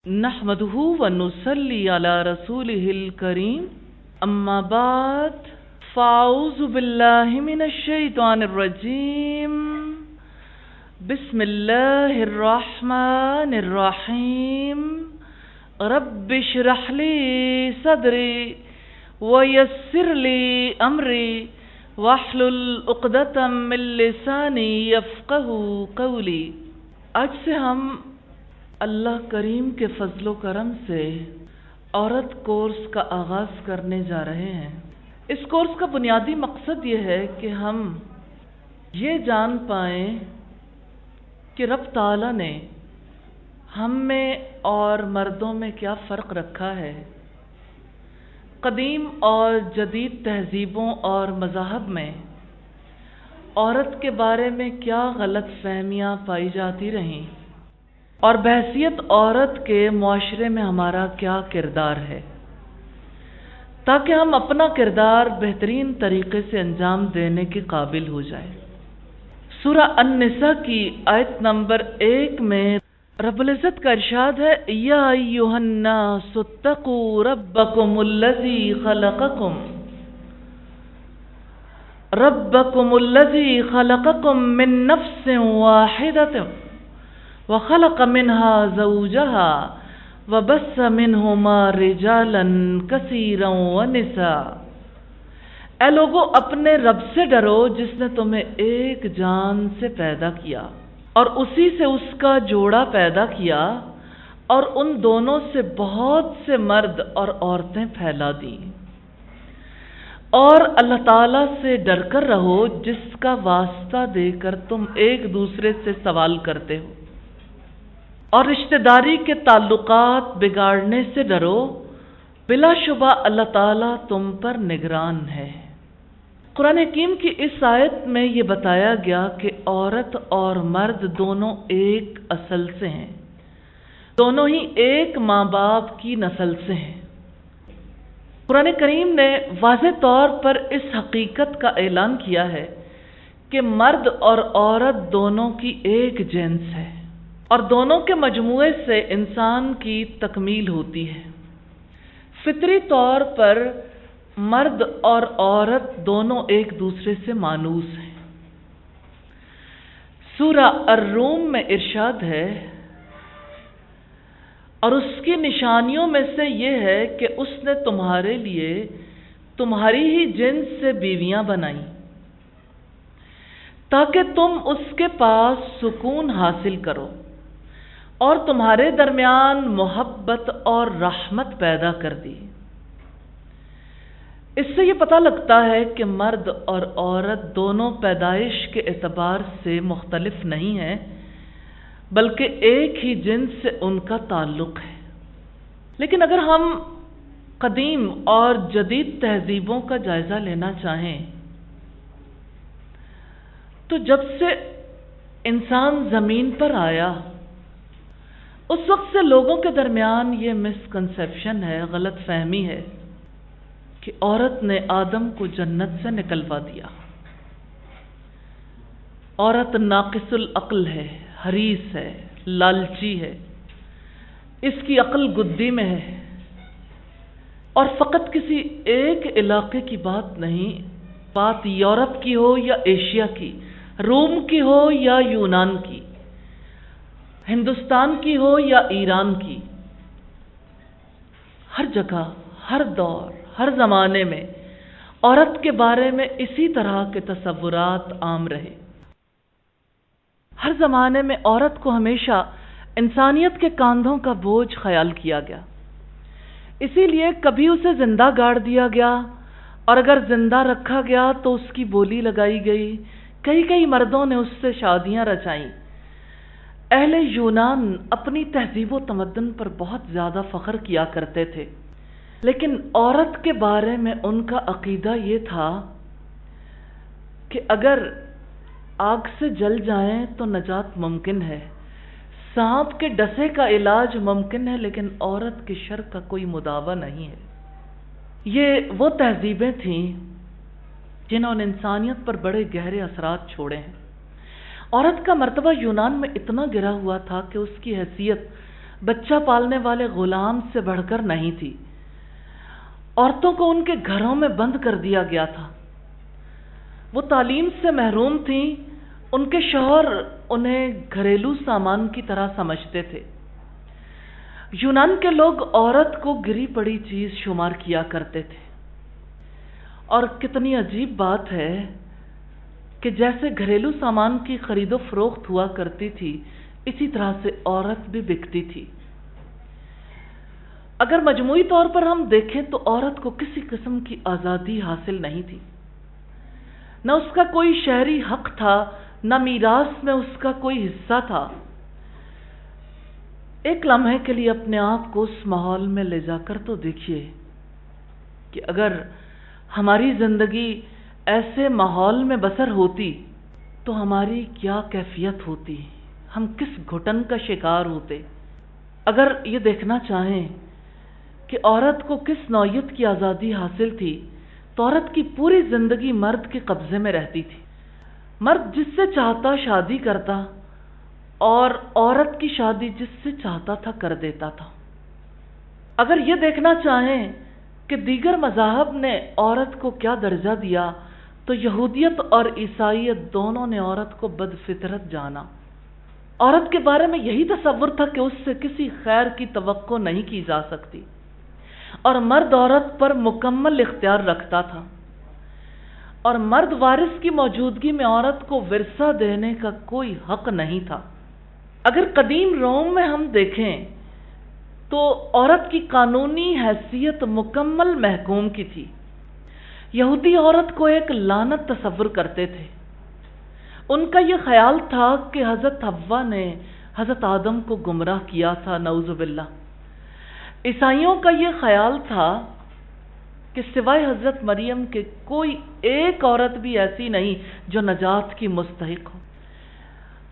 نحمدہ ونصلی علی رسولہ الکریم اما بعد فاعوذ باللہ من الشیطان الرجیم بسم اللہ الرحمن الرحیم رب اشرح لی صدری ویسر لی امری واحلل عقدۃ من لسانی یفقہوا قولی۔ آج سے ہم اللہ کریم کے فضل و کرم سے عورت کورس کا آغاز کرنے جا رہے ہیں۔ اس کورس کا بنیادی مقصد یہ ہے کہ ہم یہ جان پائیں کہ رب تعالیٰ نے ہم میں اور مردوں میں کیا فرق رکھا ہے، قدیم اور جدید تہذیبوں اور مذاہب میں عورت کے بارے میں کیا غلط فہمیاں پائی جاتی رہیں، اور بحیثیت عورت کے معاشرے میں ہمارا کیا کردار ہے، تاکہ ہم اپنا کردار بہترین طریقے سے انجام دینے کے قابل ہو جائیں۔ سورہ النساء کی آیت نمبر 1 میں رب العزت کا ارشاد ہے، یا ایھا الناس اتقوا ربکم الذی خلقکم من نفس واحدۃ وخلق منها زوجها وبث منهما رجالا كثيرا ونساء۔ اے لوگو، اپنے رب سے ڈرو جس نے تمہیں ایک جان سے پیدا کیا اور اسی سے اس کا جوڑا پیدا کیا، اور ان دونوں سے بہت سے مرد اور عورتیں پھیلا دیں۔ اور اللہ تعالیٰ سے ڈر کر رہو جس کا واسطہ دے کر تم ایک دوسرے سے سوال کرتے ہو، اور رشتہ داری کے تعلقات بگاڑنے سے ڈرو، بلا شبہ اللہ تعالیٰ تم پر نگران ہے۔ قرآن حکیم کی اس آیت میں یہ بتایا گیا کہ عورت اور مرد دونوں ایک اصل سے ہیں، دونوں ہی ایک ماں باپ کی نسل سے ہیں۔ قرآن کریم نے واضح طور پر اس حقیقت کا اعلان کیا ہے کہ مرد اور عورت دونوں کی ایک جنس ہے، اور دونوں کے مجموعے سے انسان کی تکمیل ہوتی ہے۔ فطری طور پر مرد اور عورت دونوں ایک دوسرے سے مانوس ہیں۔ سورہ الروم میں ارشاد ہے، اور اس کی نشانیوں میں سے یہ ہے کہ اس نے تمہارے لیے تمہاری ہی جنس سے بیویاں بنائیں تاکہ تم اس کے پاس سکون حاصل کرو، اور تمہارے درمیان محبت اور رحمت پیدا کر دی۔ اس سے یہ پتہ لگتا ہے کہ مرد اور عورت دونوں پیدائش کے اعتبار سے مختلف نہیں ہیں، بلکہ ایک ہی جنس سے ان کا تعلق ہے۔ لیکن اگر ہم قدیم اور جدید تہذیبوں کا جائزہ لینا چاہیں تو جب سے انسان زمین پر آیا، اس وقت سے لوگوں کے درمیان یہ مسکنسیپشن ہے، غلط فہمی ہے کہ عورت نے آدم کو جنت سے نکلوا دیا۔ عورت ناقص العقل ہے، حریص ہے، لالچی ہے، اس کی عقل گدی میں ہے۔ اور فقط کسی ایک علاقے کی بات نہیں، بات یورپ کی ہو یا ایشیا کی، روم کی ہو یا یونان کی، ہندوستان کی ہو یا ایران کی، ہر جگہ، ہر دور، ہر زمانے میں عورت کے بارے میں اسی طرح کے تصورات عام رہے۔ ہر زمانے میں عورت کو ہمیشہ انسانیت کے کاندھوں کا بوجھ خیال کیا گیا، اسی لیے کبھی اسے زندہ گاڑ دیا گیا، اور اگر زندہ رکھا گیا تو اس کی بولی لگائی گئی۔ کئی مردوں نے اس سے شادیاں رچائیں۔ اہل یونان اپنی تہذیب و تمدن پر بہت زیادہ فخر کیا کرتے تھے، لیکن عورت کے بارے میں ان کا عقیدہ یہ تھا کہ اگر آگ سے جل جائیں تو نجات ممکن ہے، سانپ کے ڈسے کا علاج ممکن ہے، لیکن عورت کے شر کا کوئی مداوع نہیں ہے۔ یہ وہ تہذیبیں تھیں جنہوں نے انسانیت پر بڑے گہرے اثرات چھوڑے ہیں۔ عورت کا مرتبہ یونان میں اتنا گرا ہوا تھا کہ اس کی حیثیت بچہ پالنے والے غلام سے بڑھ کر نہیں تھی۔ عورتوں کو ان کے گھروں میں بند کر دیا گیا تھا۔ وہ تعلیم سے محروم تھیں، ان کے شوہر انہیں گھریلو سامان کی طرح سمجھتے تھے۔ یونان کے لوگ عورت کو گری پڑی چیز شمار کیا کرتے تھے۔ اور کتنی عجیب بات ہے کہ جیسے گھریلو سامان کی خرید و فروخت ہوا کرتی تھی، اسی طرح سے عورت بھی بکتی تھی۔ اگر مجموعی طور پر ہم دیکھیں تو عورت کو کسی قسم کی آزادی حاصل نہیں تھی، نہ اس کا کوئی شہری حق تھا، نہ میراث میں اس کا کوئی حصہ تھا۔ ایک لمحے کے لیے اپنے آپ کو اس ماحول میں لے جا کر تو دیکھیے کہ اگر ہماری زندگی ایسے ماحول میں بسر ہوتی تو ہماری کیا کیفیت ہوتی، ہم کس گھٹن کا شکار ہوتے۔ اگر یہ دیکھنا چاہیں کہ عورت کو کس نوعیت کی آزادی حاصل تھی تو عورت کی پوری زندگی مرد کے قبضے میں رہتی تھی۔ مرد جس سے چاہتا شادی کرتا اور عورت کی شادی جس سے چاہتا تھا کر دیتا تھا۔ اگر یہ دیکھنا چاہیں کہ دیگر مذاہب نے عورت کو کیا درجہ دیا تو یہودیت اور عیسائیت دونوں نے عورت کو بد فطرت جانا۔ عورت کے بارے میں یہی تصور تھا کہ اس سے کسی خیر کی توقع نہیں کی جا سکتی، اور مرد عورت پر مکمل اختیار رکھتا تھا، اور مرد وارث کی موجودگی میں عورت کو ورثہ دینے کا کوئی حق نہیں تھا۔ اگر قدیم روم میں ہم دیکھیں تو عورت کی قانونی حیثیت مکمل محکوم کی تھی۔ یہودی عورت کو ایک لعنت تصور کرتے تھے۔ ان کا یہ خیال تھا کہ حضرت حوا نے حضرت آدم کو گمراہ کیا تھا، نعوذ باللہ۔ عیسائیوں کا یہ خیال تھا کہ سوائے حضرت مریم کے کوئی ایک عورت بھی ایسی نہیں جو نجات کی مستحق ہو۔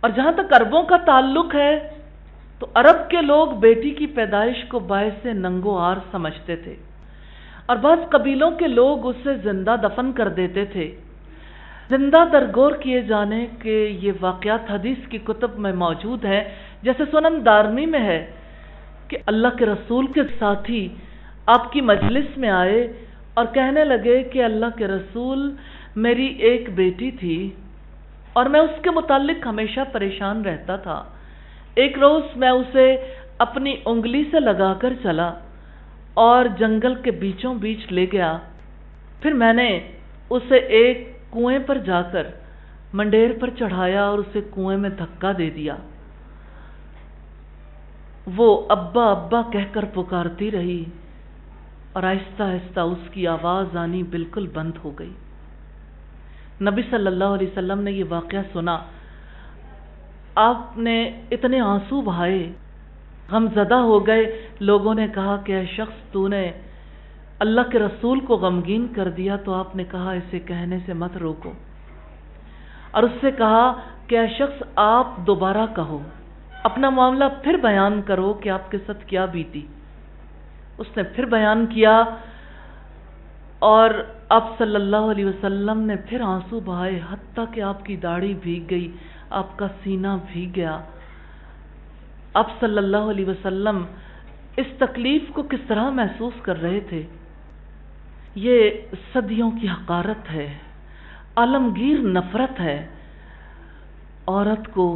اور جہاں تک عربوں کا تعلق ہے تو عرب کے لوگ بیٹی کی پیدائش کو باعث ننگو آر سمجھتے تھے، اور بعض قبیلوں کے لوگ اسے زندہ دفن کر دیتے تھے۔ زندہ درگور کیے جانے کے یہ واقعات حدیث کی کتب میں موجود ہیں، جیسے سنن دارمی میں ہے کہ اللہ کے رسول کے ساتھی آپ کی مجلس میں آئے اور کہنے لگے کہ اللہ کے رسول، میری ایک بیٹی تھی اور میں اس کے متعلق ہمیشہ پریشان رہتا تھا۔ ایک روز میں اسے اپنی انگلی سے لگا کر چلا اور جنگل کے بیچوں بیچ لے گیا۔ پھر میں نے اسے ایک کنویں پر جا کر منڈیر پر چڑھایا اور اسے کنویں میں دھکا دے دیا۔ وہ ابا ابا کہہ کر پکارتی رہی اور آہستہ آہستہ اس کی آواز آنی بالکل بند ہو گئی۔ نبی صلی اللہ علیہ وسلم نے یہ واقعہ سنا، آپ نے اتنے آنسو بہائے، غم زدہ ہو گئے۔ لوگوں نے کہا کہ اے شخص، تو نے اللہ کے رسول کو غمگین کر دیا۔ تو آپ نے کہا اسے کہنے سے مت روکو، اور اس سے کہا کہ اے شخص، آپ دوبارہ کہو، اپنا معاملہ پھر بیان کرو کہ آپ کے ساتھ کیا بیتی۔ اس نے پھر بیان کیا اور آپ صلی اللہ علیہ وسلم نے پھر آنسو بہائے، حتیٰ کہ آپ کی داڑھی بھیگ گئی، آپ کا سینہ بھیگ گیا۔ آپ صلی اللہ علیہ وسلم اس تکلیف کو کس طرح محسوس کر رہے تھے؟ یہ صدیوں کی حقارت ہے، عالمگیر نفرت ہے۔ عورت کو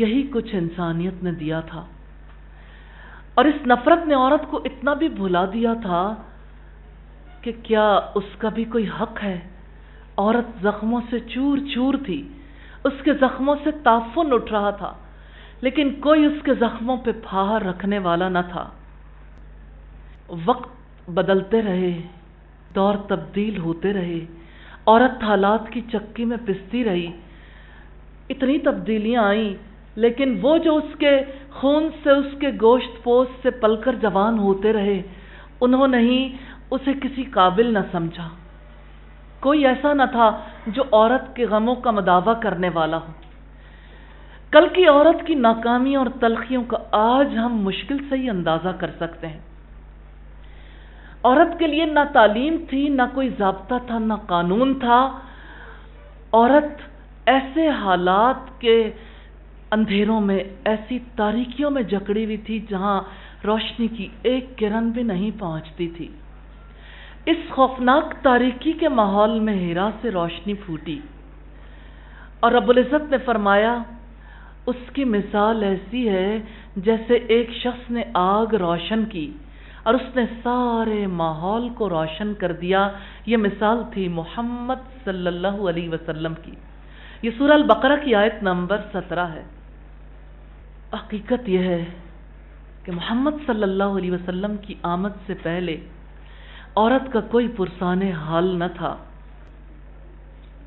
یہی کچھ انسانیت نے دیا تھا، اور اس نفرت نے عورت کو اتنا بھی بھلا دیا تھا کہ کیا اس کا بھی کوئی حق ہے؟ عورت زخموں سے چور چور تھی، اس کے زخموں سے تعفن اٹھ رہا تھا، لیکن کوئی اس کے زخموں پہ پھاہر رکھنے والا نہ تھا۔ وقت بدلتے رہے، دور تبدیل ہوتے رہے، عورت حالات کی چکی میں پستی رہی، اتنی تبدیلیاں آئیں، لیکن وہ جو اس کے خون سے، اس کے گوشت پوست سے پل کر جوان ہوتے رہے، انہوں نے ہی اسے کسی قابل نہ سمجھا۔ کوئی ایسا نہ تھا جو عورت کے غموں کا مداوع کرنے والا ہو۔ کل کی عورت کی ناکامی اور تلخیوں کا آج ہم مشکل سے ہی اندازہ کر سکتے ہیں۔ عورت کے لیے نہ تعلیم تھی، نہ کوئی ضابطہ تھا، نہ قانون تھا۔ عورت ایسے حالات کے اندھیروں میں، ایسی تاریکیوں میں جکڑی ہوئی تھی جہاں روشنی کی ایک کرن بھی نہیں پہنچتی تھی۔ اس خوفناک تاریکی کے ماحول میں حرا سے روشنی پھوٹی، اور رب العزت نے فرمایا اس کی مثال ایسی ہے جیسے ایک شخص نے آگ روشن کی اور اس نے سارے ماحول کو روشن کر دیا۔ یہ مثال تھی محمد صلی اللہ علیہ وسلم کی۔ یہ سورہ البقرہ کی آیت نمبر 17 ہے۔ حقیقت یہ ہے کہ محمد صلی اللہ علیہ وسلم کی آمد سے پہلے عورت کا کوئی پرسان حال نہ تھا،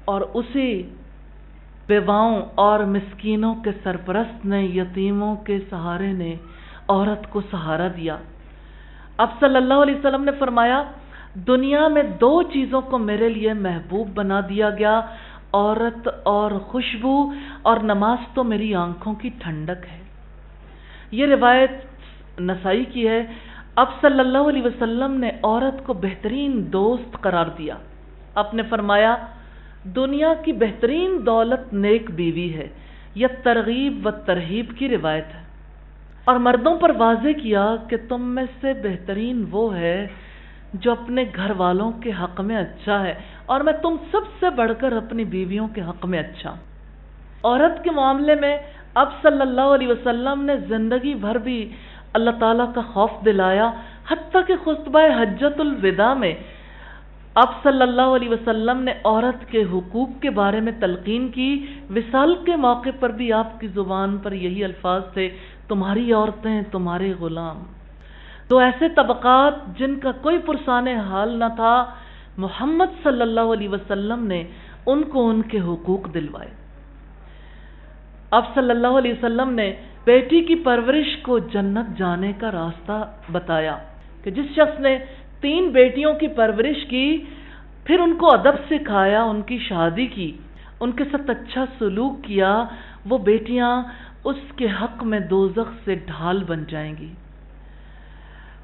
اور اسی بیواؤں اور مسکینوں کے سرپرست نے، یتیموں کے سہارے نے عورت کو سہارا دیا۔ اب صلی اللہ علیہ وسلم نے فرمایا دنیا میں 2 چیزوں کو میرے لیے محبوب بنا دیا گیا، عورت اور خوشبو، اور نماز تو میری آنکھوں کی ٹھنڈک ہے۔ یہ روایت نسائی کی ہے۔ اب صلی اللہ علیہ وسلم نے عورت کو بہترین دوست قرار دیا۔ آپ نے فرمایا دنیا کی بہترین دولت نیک بیوی ہے۔ یہ ترغیب و ترہیب کی روایت ہے، اور مردوں پر واضح کیا کہ تم میں سے بہترین وہ ہے جو اپنے گھر والوں کے حق میں اچھا ہے، اور میں تم سب سے بڑھ کر اپنی بیویوں کے حق میں اچھا ہوں۔ عورت کے معاملے میں اب صلی اللہ علیہ وسلم نے زندگی بھر بھی اللہ تعالیٰ کا خوف دلایا، حتیٰ کہ خطبہ حجۃ الوداع میں اب صلی اللہ علیہ وسلم نے عورت کے حقوق کے بارے میں تلقین کی۔ وصال کے موقع پر بھی آپ کی زبان پر یہی الفاظ تھے، تمہاری عورتیں تمہارے غلام۔ 2 ایسے طبقات جن کا کوئی پرسان حال نہ تھا، محمد صلی اللہ علیہ وسلم نے ان کو ان کے حقوق دلوائے۔ اب صلی اللہ علیہ وسلم نے بیٹی کی پرورش کو جنت جانے کا راستہ بتایا کہ جس شخص نے 3 بیٹیوں کی پرورش کی، پھر ان کو ادب سکھایا، ان کی شادی کی، ان کے ساتھ اچھا سلوک کیا، وہ بیٹیاں اس کے حق میں دوزخ سے ڈھال بن جائیں گی۔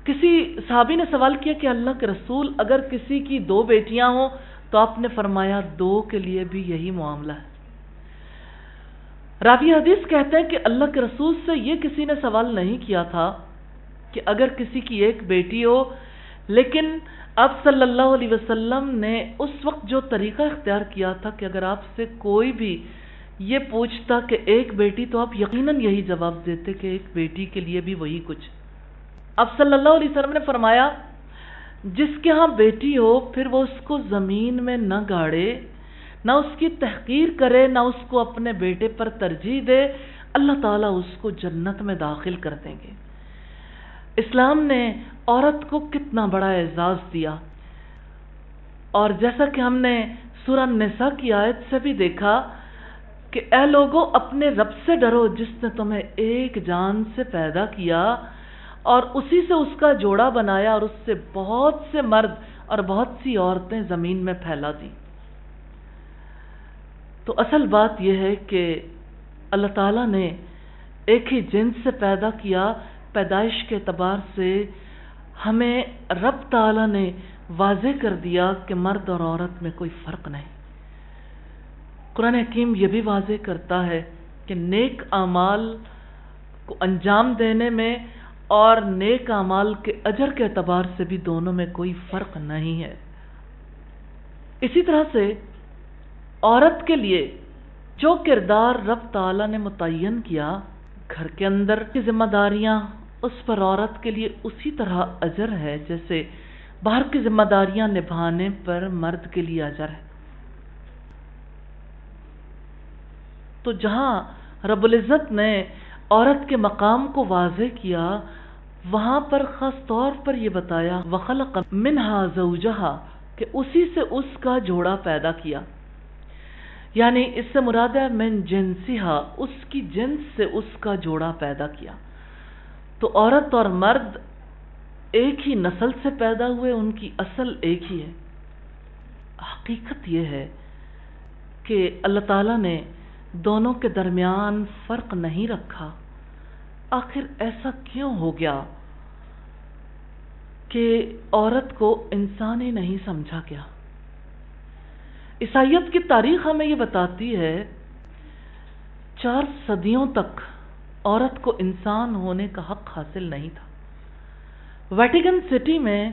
کسی صحابی نے سوال کیا کہ اللہ کے رسول اگر کسی کی 2 بیٹیاں ہوں تو آپ نے فرمایا 2 کے لیے بھی یہی معاملہ ہے۔ راوی حدیث کہتے ہیں کہ اللہ کے رسول سے یہ کسی نے سوال نہیں کیا تھا کہ اگر کسی کی 1 بیٹی ہو، لیکن اب صلی اللہ علیہ وسلم نے اس وقت جو طریقہ اختیار کیا تھا کہ اگر آپ سے کوئی بھی یہ پوچھتا کہ 1 بیٹی، تو آپ یقیناً یہی جواب دیتے کہ 1 بیٹی کے لیے بھی وہی کچھ۔ اب صلی اللہ علیہ وسلم نے فرمایا جس کے ہاں بیٹی ہو پھر وہ اس کو زمین میں نہ گاڑے، نہ اس کی تحقیر کرے، نہ اس کو اپنے بیٹے پر ترجیح دے، اللہ تعالیٰ اس کو جنت میں داخل کر دیں گے۔ اسلام نے عورت کو کتنا بڑا اعزاز دیا، اور جیسا کہ ہم نے سورہ النساء کی آیت سے بھی دیکھا کہ اے لوگو اپنے رب سے ڈرو جس نے تمہیں ایک جان سے پیدا کیا اور اسی سے اس کا جوڑا بنایا، اور اس سے بہت سے مرد اور بہت سی عورتیں زمین میں پھیلا دی۔ تو اصل بات یہ ہے کہ اللہ تعالیٰ نے ایک ہی جنس سے پیدا کیا۔ پیدائش کے اعتبار سے ہمیں رب تعالیٰ نے واضح کر دیا کہ مرد اور عورت میں کوئی فرق نہیں۔ قرآن حکیم یہ بھی واضح کرتا ہے کہ نیک اعمال کو انجام دینے میں اور نیک اعمال کے اجر کے اعتبار سے بھی دونوں میں کوئی فرق نہیں ہے۔ اسی طرح سے عورت کے لیے جو کردار رب تعالیٰ نے متعین کیا، گھر کے اندر کی ذمہ داریاں اس پر عورت کے لیے اسی طرح اجر ہے جیسے باہر کی ذمہ داریاں نبھانے پر مرد کے لیے اجر ہے۔ تو جہاں رب العزت نے عورت کے مقام کو واضح کیا، وہاں پر خاص طور پر یہ بتایا وَخَلَقَ مِنْهَا زَوْجَهَا کہ اسی سے اس کا جوڑا پیدا کیا، یعنی اس سے مراد ہے من جنسها، اس کی جنس سے اس کا جوڑا پیدا کیا۔ تو عورت اور مرد ایک ہی نسل سے پیدا ہوئے، ان کی اصل ایک ہی ہے۔ حقیقت یہ ہے کہ اللہ تعالیٰ نے دونوں کے درمیان فرق نہیں رکھا۔ آخر ایسا کیوں ہو گیا کہ عورت کو انسان ہی نہیں سمجھا گیا؟ عیسائیت کی تاریخ ہمیں یہ بتاتی ہے 4 صدیوں تک عورت کو انسان ہونے کا حق حاصل نہیں تھا۔ ویٹیکن سٹی میں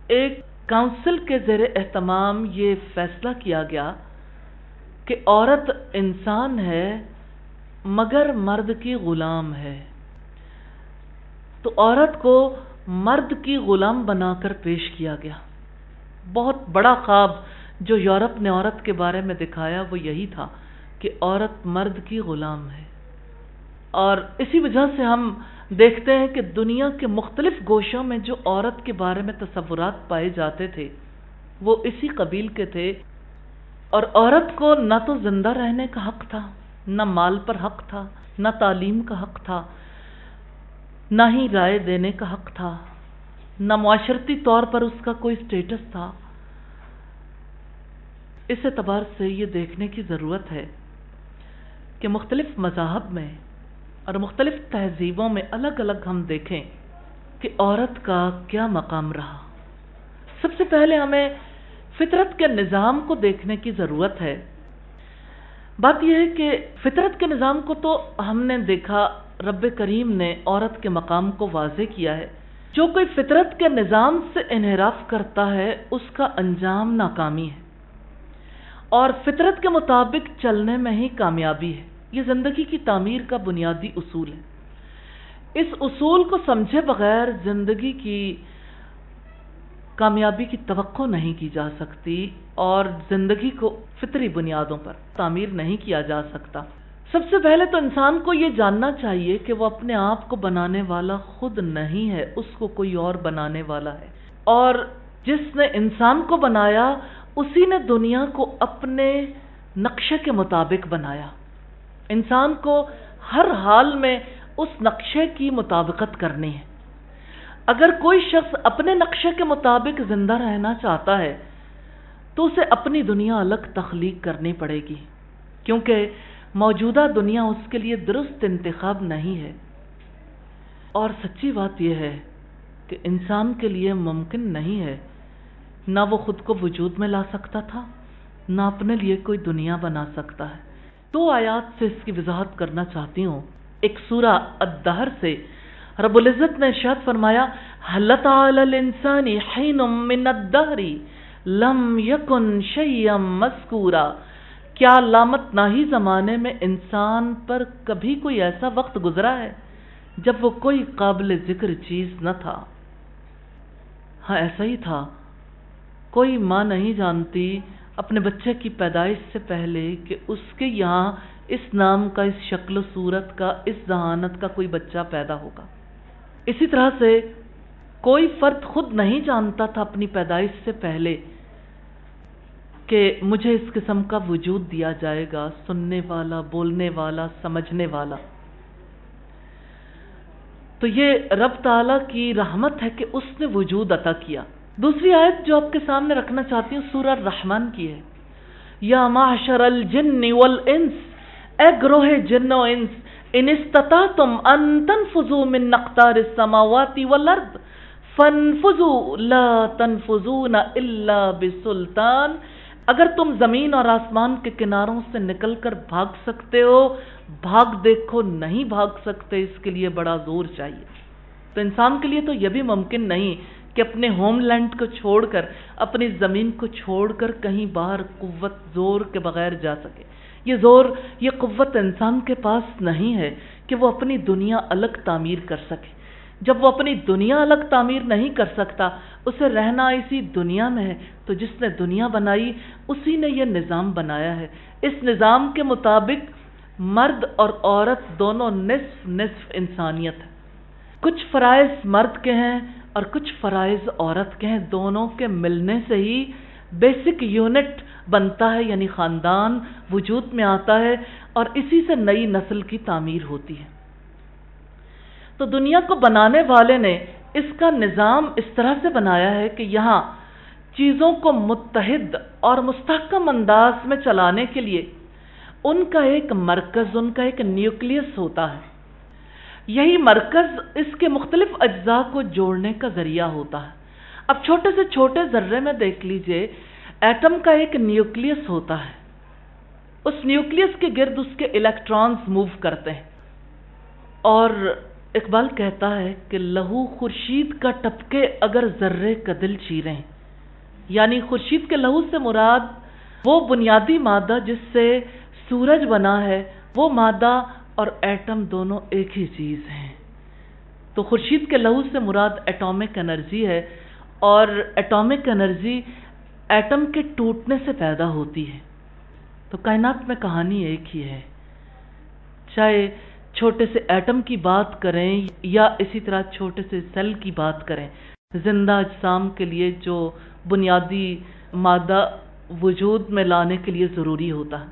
ایک کونسل کے زیر اہتمام یہ فیصلہ کیا گیا کہ عورت انسان ہے مگر مرد کی غلام ہے۔ تو عورت کو مرد کی غلام بنا کر پیش کیا گیا۔ بہت بڑا خواب جو یورپ نے عورت کے بارے میں دکھایا وہ یہی تھا کہ عورت مرد کی غلام ہے۔ اور اسی وجہ سے ہم دیکھتے ہیں کہ دنیا کے مختلف گوشوں میں جو عورت کے بارے میں تصورات پائے جاتے تھے وہ اسی قبیل کے تھے، اور عورت کو نہ تو زندہ رہنے کا حق تھا، نہ مال پر حق تھا، نہ تعلیم کا حق تھا، نہ ہی رائے دینے کا حق تھا، نہ معاشرتی طور پر اس کا کوئی سٹیٹس تھا۔ اس اعتبار سے یہ دیکھنے کی ضرورت ہے کہ مختلف مذاہب میں اور مختلف تہذیبوں میں الگ الگ ہم دیکھیں کہ عورت کا کیا مقام رہا۔ سب سے پہلے ہمیں فطرت کے نظام کو دیکھنے کی ضرورت ہے۔ بات یہ ہے کہ فطرت کے نظام کو تو ہم نے دیکھا، رب کریم نے عورت کے مقام کو واضح کیا ہے۔ جو کوئی فطرت کے نظام سے انحراف کرتا ہے اس کا انجام ناکامی ہے، اور فطرت کے مطابق چلنے میں ہی کامیابی ہے۔ یہ زندگی کی تعمیر کا بنیادی اصول ہے۔ اس اصول کو سمجھے بغیر زندگی کی کامیابی کی توقع نہیں کی جا سکتی، اور زندگی کو فطری بنیادوں پر تعمیر نہیں کیا جا سکتا۔ سب سے پہلے تو انسان کو یہ جاننا چاہیے کہ وہ اپنے آپ کو بنانے والا خود نہیں ہے، اس کو کوئی اور بنانے والا ہے، اور جس نے انسان کو بنایا اسی نے دنیا کو اپنے نقشے کے مطابق بنایا۔ انسان کو ہر حال میں اس نقشے کی مطابقت کرنی ہے۔ اگر کوئی شخص اپنے نقشے کے مطابق زندہ رہنا چاہتا ہے تو اسے اپنی دنیا الگ تخلیق کرنی پڑے گی، کیونکہ موجودہ دنیا اس کے لیے درست انتخاب نہیں ہے۔ اور سچی بات یہ ہے کہ انسان کے لیے ممکن نہیں ہے، نہ وہ خود کو وجود میں لا سکتا تھا، نہ اپنے لیے کوئی دنیا بنا سکتا ہے۔ 2 آیات سے اس کی وضاحت کرنا چاہتی ہوں۔ ایک سورہ الدہر سے رب العزت نے ارشاد فرمایا، هل أتى على الإنسان حين من الدهر لم يكن شيئا مذكورا، کیا علامت ناہی زمانے میں انسان پر کبھی کوئی ایسا وقت گزرا ہے جب وہ کوئی قابل ذکر چیز نہ تھا؟ ہاں ایسا ہی تھا۔ کوئی ماں نہیں جانتی اپنے بچے کی پیدائش سے پہلے کہ اس کے یہاں اس نام کا، اس شکل و صورت کا، اس ذہانت کا کوئی بچہ پیدا ہوگا۔ اسی طرح سے کوئی فرد خود نہیں جانتا تھا اپنی پیدائش سے پہلے کہ مجھے اس قسم کا وجود دیا جائے گا، سننے والا، بولنے والا، سمجھنے والا۔ تو یہ رب تعالیٰ کی رحمت ہے کہ اس نے وجود عطا کیا۔ دوسری آیت جو آپ کے سامنے رکھنا چاہتی ہوں سورہ الرحمن کی ہے، یا معشر الجن والانس، اے گروہ جن و انس، ان استطعتم ان تنفذوا من اقطار السماوات والارض فانفذوا لا تنفذون الا بسلطان، اگر تم زمین اور آسمان کے کناروں سے نکل کر بھاگ سکتے ہو بھاگ دیکھو، نہیں بھاگ سکتے اس کے لیے بڑا زور چاہیے۔ تو انسان کے لیے تو یہ بھی ممکن نہیں کہ اپنے ہوم لینڈ کو چھوڑ کر، اپنی زمین کو چھوڑ کر کہیں باہر قوت زور کے بغیر جا سکے۔ یہ زور، یہ قوت انسان کے پاس نہیں ہے کہ وہ اپنی دنیا الگ تعمیر کر سکے۔ جب وہ اپنی دنیا الگ تعمیر نہیں کر سکتا، اسے رہنا اسی دنیا میں ہے، تو جس نے دنیا بنائی اسی نے یہ نظام بنایا ہے۔ اس نظام کے مطابق مرد اور عورت دونوں نصف نصف انسانیت ہے۔ کچھ فرائض مرد کے ہیں اور کچھ فرائض عورت کے ہیں، دونوں کے ملنے سے ہی بیسک یونٹ بنتا ہے، یعنی خاندان وجود میں آتا ہے، اور اسی سے نئی نسل کی تعمیر ہوتی ہے۔ تو دنیا کو بنانے والے نے اس کا نظام اس طرح سے بنایا ہے کہ یہاں چیزوں کو متحد اور مستحکم انداز میں چلانے کے لیے ان کا ایک مرکز، ان کا ایک نیوکلیس ہوتا ہے۔ یہی مرکز اس کے مختلف اجزاء کو جوڑنے کا ذریعہ ہوتا ہے۔ اب چھوٹے سے چھوٹے ذرے میں دیکھ لیجئے، ایٹم کا ایک نیوکلیس ہوتا ہے، اس نیوکلیس کے گرد اس کے الیکٹرانز موو کرتے ہیں۔ اور اقبال کہتا ہے کہ لہو خورشید کا ٹپکے اگر ذرے کا دل چیریں، یعنی خورشید کے لہو سے مراد وہ بنیادی مادہ جس سے سورج بنا ہے، وہ مادہ اور ایٹم دونوں ایک ہی چیز ہیں۔ تو خورشید کے لہو سے مراد ایٹامک انرجی ہے، اور ایٹامک انرجی ایٹم کے ٹوٹنے سے پیدا ہوتی ہے۔ تو کائنات میں کہانی ایک ہی ہے، چاہے چھوٹے سے ایٹم کی بات کریں یا اسی طرح چھوٹے سے سیل کی بات کریں، زندہ اجسام کے لیے جو بنیادی مادہ وجود میں لانے کے لیے ضروری ہوتا ہے۔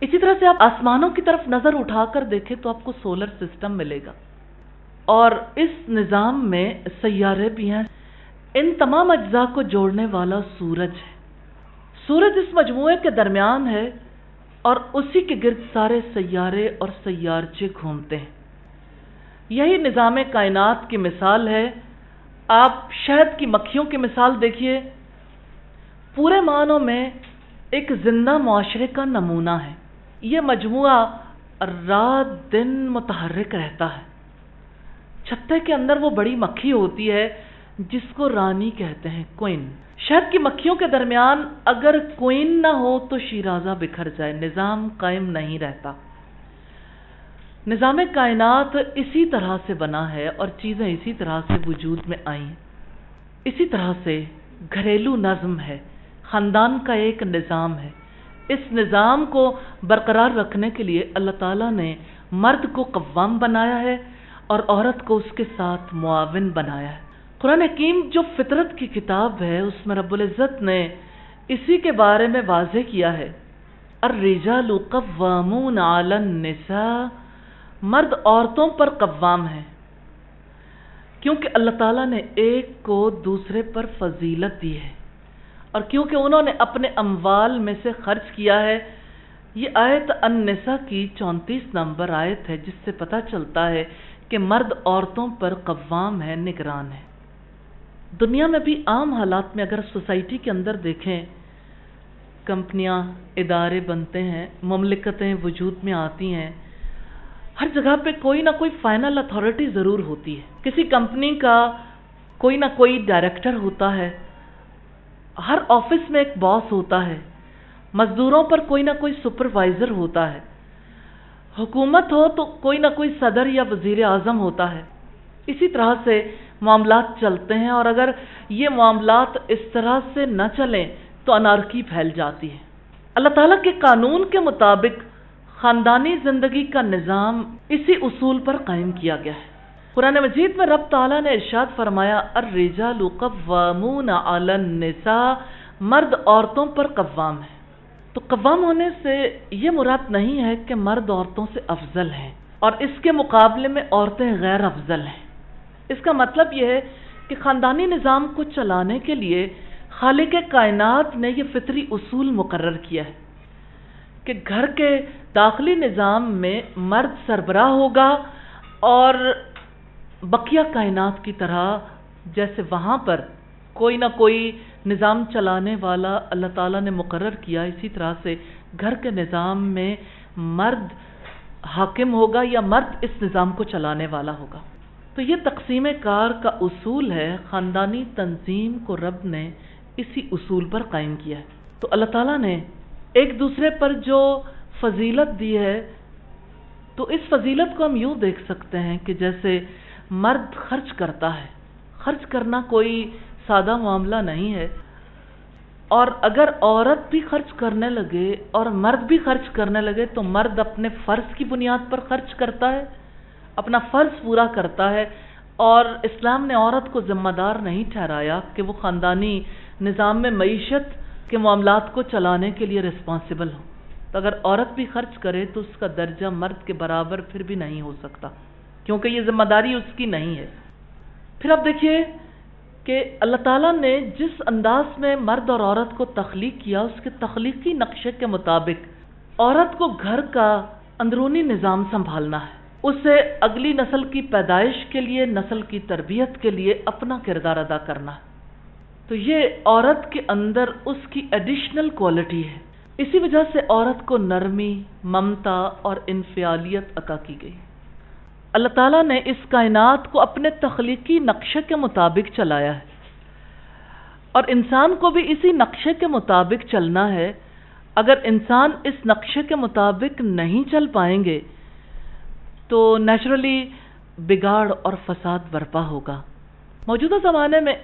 اسی طرح سے آپ آسمانوں کی طرف نظر اٹھا کر دیکھیں تو آپ کو سولر سسٹم ملے گا، اور اس نظام میں سیارے بھی ہیں۔ ان تمام اجزاء کو جوڑنے والا سورج ہے۔ سورج اس مجموعے کے درمیان ہے، اور اسی کے گرد سارے سیارے اور سیارچے گھومتے ہیں۔ یہی نظام کائنات کی مثال ہے۔ آپ شہد کی مکھیوں کی مثال دیکھیے، پورے معنوں میں ایک زندہ معاشرے کا نمونہ ہے۔ یہ مجموعہ رات دن متحرک رہتا ہے۔ چھتے کے اندر وہ بڑی مکھی ہوتی ہے جس کو رانی کہتے ہیں، کوئن۔ شہد کی مکھیوں کے درمیان اگر کوئن نہ ہو تو شیرازہ بکھر جائے، نظام قائم نہیں رہتا۔ نظام کائنات اسی طرح سے بنا ہے اور چیزیں اسی طرح سے وجود میں آئیں۔ اسی طرح سے گھریلو نظم ہے، خاندان کا ایک نظام ہے۔ اس نظام کو برقرار رکھنے کے لیے اللہ تعالیٰ نے مرد کو قوام بنایا ہے اور عورت کو اس کے ساتھ معاون بنایا ہے۔ قرآن حکیم جو فطرت کی کتاب ہے، اس میں رب العزت نے اسی کے بارے میں واضح کیا ہے، الرجال قوامون علی النساء، مرد عورتوں پر قوام ہے، کیونکہ اللہ تعالیٰ نے ایک کو دوسرے پر فضیلت دی ہے، اور کیونکہ انہوں نے اپنے اموال میں سے خرچ کیا ہے۔ یہ آیت النساء کی 34 نمبر آیت ہے، جس سے پتہ چلتا ہے کہ مرد عورتوں پر قوام ہے، نگران ہے۔ دنیا میں بھی عام حالات میں اگر سوسائٹی کے اندر دیکھیں، کمپنیاں، ادارے بنتے ہیں، مملکتیں وجود میں آتی ہیں، ہر جگہ پہ کوئی نہ کوئی فائنل اتھارٹی ضرور ہوتی ہے۔ کسی کمپنی کا کوئی نہ کوئی ڈائریکٹر ہوتا ہے، ہر آفس میں ایک باس ہوتا ہے، مزدوروں پر کوئی نہ کوئی سپروائزر ہوتا ہے، حکومت ہو تو کوئی نہ کوئی صدر یا وزیر اعظم ہوتا ہے۔ اسی طرح سے معاملات چلتے ہیں، اور اگر یہ معاملات اس طرح سے نہ چلیں تو انارکی پھیل جاتی ہے۔ اللہ تعالیٰ کے قانون کے مطابق خاندانی زندگی کا نظام اسی اصول پر قائم کیا گیا ہے۔ قرآن مجید میں رب تعالیٰ نے ارشاد فرمایا، الرجال قوامون علی النساء، مرد عورتوں پر قوام ہے۔ تو قوام ہونے سے یہ مراد نہیں ہے کہ مرد عورتوں سے افضل ہیں اور اس کے مقابلے میں عورتیں غیر افضل ہیں۔ اس کا مطلب یہ ہے کہ خاندانی نظام کو چلانے کے لیے خالق کائنات نے یہ فطری اصول مقرر کیا ہے کہ گھر کے داخلی نظام میں مرد سربراہ ہوگا، اور بقیہ کائنات کی طرح جیسے وہاں پر کوئی نہ کوئی نظام چلانے والا اللہ تعالیٰ نے مقرر کیا، اسی طرح سے گھر کے نظام میں مرد حاکم ہوگا یا مرد اس نظام کو چلانے والا ہوگا۔ تو یہ تقسیم کار کا اصول ہے، خاندانی تنظیم کو رب نے اسی اصول پر قائم کیا ہے۔ تو اللہ تعالیٰ نے ایک دوسرے پر جو فضیلت دی ہے، تو اس فضیلت کو ہم یوں دیکھ سکتے ہیں کہ جیسے مرد خرچ کرتا ہے، خرچ کرنا کوئی سادہ معاملہ نہیں ہے، اور اگر عورت بھی خرچ کرنے لگے اور مرد بھی خرچ کرنے لگے تو مرد اپنے فرض کی بنیاد پر خرچ کرتا ہے، اپنا فرض پورا کرتا ہے، اور اسلام نے عورت کو ذمہ دار نہیں ٹھہرایا کہ وہ خاندانی نظام میں معیشت کے معاملات کو چلانے کے لیے ریسپانسبل ہو۔ تو اگر عورت بھی خرچ کرے تو اس کا درجہ مرد کے برابر پھر بھی نہیں ہو سکتا، کیونکہ یہ ذمہ داری اس کی نہیں ہے۔ پھر اب دیکھیے کہ اللہ تعالیٰ نے جس انداز میں مرد اور عورت کو تخلیق کیا، اس کے تخلیقی نقشے کے مطابق عورت کو گھر کا اندرونی نظام سنبھالنا ہے، اسے اگلی نسل کی پیدائش کے لیے، نسل کی تربیت کے لیے اپنا کردار ادا کرنا ہے۔ تو یہ عورت کے اندر اس کی ایڈیشنل کوالٹی ہے۔ اسی وجہ سے عورت کو نرمی، ممتا اور انفعالیت عطا کی گئی۔ اللہ تعالیٰ نے اس کائنات کو اپنے تخلیقی نقشے کے مطابق چلایا ہے، اور انسان کو بھی اسی نقشے کے مطابق چلنا ہے۔ اگر انسان اس نقشے کے مطابق نہیں چل پائیں گے تو نیچرلی بگاڑ اور فساد برپا ہوگا۔ موجودہ زمانے میں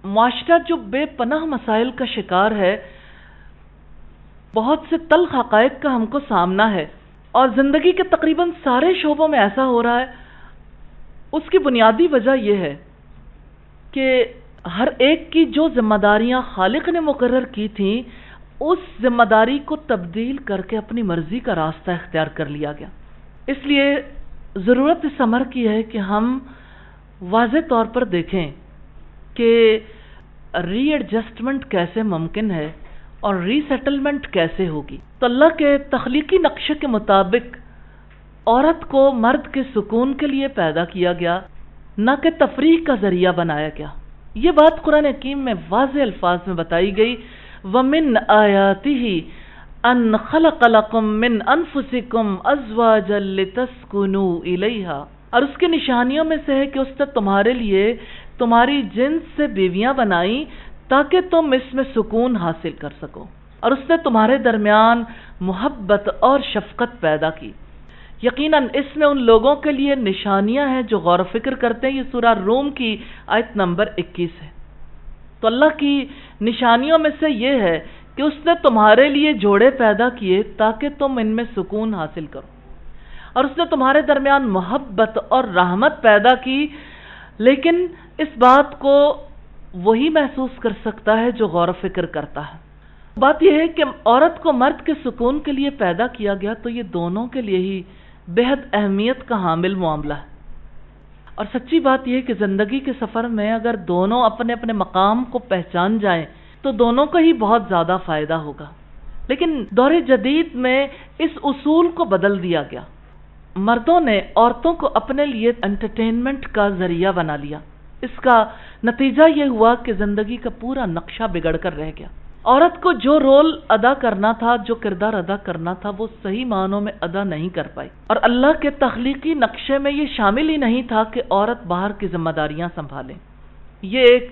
معاشرہ جو بے پناہ مسائل کا شکار ہے، بہت سے تلخ حقائق کا ہم کو سامنا ہے، اور زندگی کے تقریباً سارے شعبوں میں ایسا ہو رہا ہے۔ اس کی بنیادی وجہ یہ ہے کہ ہر ایک کی جو ذمہ داریاں خالق نے مقرر کی تھیں، اس ذمہ داری کو تبدیل کر کے اپنی مرضی کا راستہ اختیار کر لیا گیا۔ اس لیے ضرورت اس امر کی ہے کہ ہم واضح طور پر دیکھیں کہ ری ایڈجسٹمنٹ کیسے ممکن ہے اور ری سیٹلمنٹ کیسے ہوگی۔ تو اللہ کے تخلیقی نقشے کے مطابق عورت کو مرد کے سکون کے لیے پیدا کیا گیا، نہ کہ تفریح کا ذریعہ بنایا گیا۔ یہ بات قرآن حکیم میں واضح الفاظ میں بتائی گئی، وَمِنْ آيَاتِهِ أَنْ خَلَقَ لَكُم مِّنْ أَنفُسِكُمْ أَزْوَاجًا لِتَسْكُنُوا إِلَيْهَا، اور اس کی نشانیوں میں سے ہے کہ اس نے تمہارے لیے تمہاری جنس سے بیویاں بنائی تاکہ تم اس میں سکون حاصل کر سکو، اور اس نے تمہارے درمیان محبت اور شفقت پیدا کی۔ یقیناً اس میں ان لوگوں کے لیے نشانیاں ہیں جو غور و فکر کرتے ہیں۔ یہ سورہ روم کی آیت نمبر 21 ہے۔ تو اللہ کی نشانیوں میں سے یہ ہے کہ اس نے تمہارے لیے جوڑے پیدا کیے تاکہ تم ان میں سکون حاصل کرو، اور اس نے تمہارے درمیان محبت اور رحمت پیدا کی، لیکن اس بات کو وہی محسوس کر سکتا ہے جو غور و فکر کرتا ہے۔ بات یہ ہے کہ عورت کو مرد کے سکون کے لیے پیدا کیا گیا، تو یہ دونوں کے لیے ہی بہت اہمیت کا حامل معاملہ ہے۔ اور سچی بات یہ ہے کہ زندگی کے سفر میں اگر دونوں اپنے اپنے مقام کو پہچان جائیں تو دونوں کا ہی بہت زیادہ فائدہ ہوگا۔ لیکن دور جدید میں اس اصول کو بدل دیا گیا۔ مردوں نے عورتوں کو اپنے لیے انٹرٹینمنٹ کا ذریعہ بنا لیا۔ اس کا نتیجہ یہ ہوا کہ زندگی کا پورا نقشہ بگڑ کر رہ گیا۔ عورت کو جو رول ادا کرنا تھا، جو کردار ادا کرنا تھا، وہ صحیح معنوں میں ادا نہیں کر پائی، اور اللہ کے تخلیقی نقشے میں یہ شامل ہی نہیں تھا کہ عورت باہر کی ذمہ داریاں سنبھالے۔ یہ ایک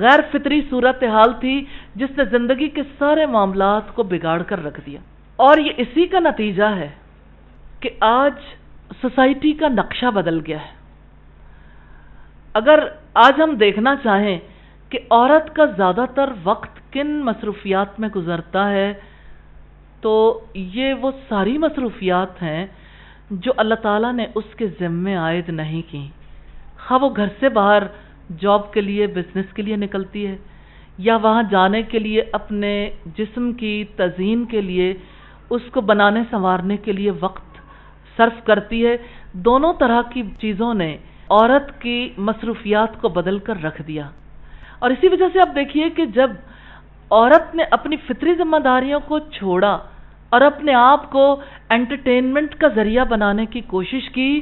غیر فطری صورتحال تھی جس نے زندگی کے سارے معاملات کو بگاڑ کر رکھ دیا، اور یہ اسی کا نتیجہ ہے کہ آج سوسائٹی کا نقشہ بدل گیا ہے۔ اگر آج ہم دیکھنا چاہیں کہ عورت کا زیادہ تر وقت کن مصروفیات میں گزرتا ہے، تو یہ وہ ساری مصروفیات ہیں جو اللہ تعالیٰ نے اس کے ذمے عائد نہیں کی، خواہ وہ گھر سے باہر جاب کے لیے، بزنس کے لیے نکلتی ہے، یا وہاں جانے کے لیے اپنے جسم کی تزئین کے لیے، اس کو بنانے سنوارنے کے لیے وقت صرف کرتی ہے۔ دونوں طرح کی چیزوں نے عورت کی مصروفیات کو بدل کر رکھ دیا، اور اسی وجہ سے آپ دیکھیے کہ جب عورت نے اپنی فطری ذمہ داریوں کو چھوڑا اور اپنے آپ کو انٹرٹینمنٹ کا ذریعہ بنانے کی کوشش کی،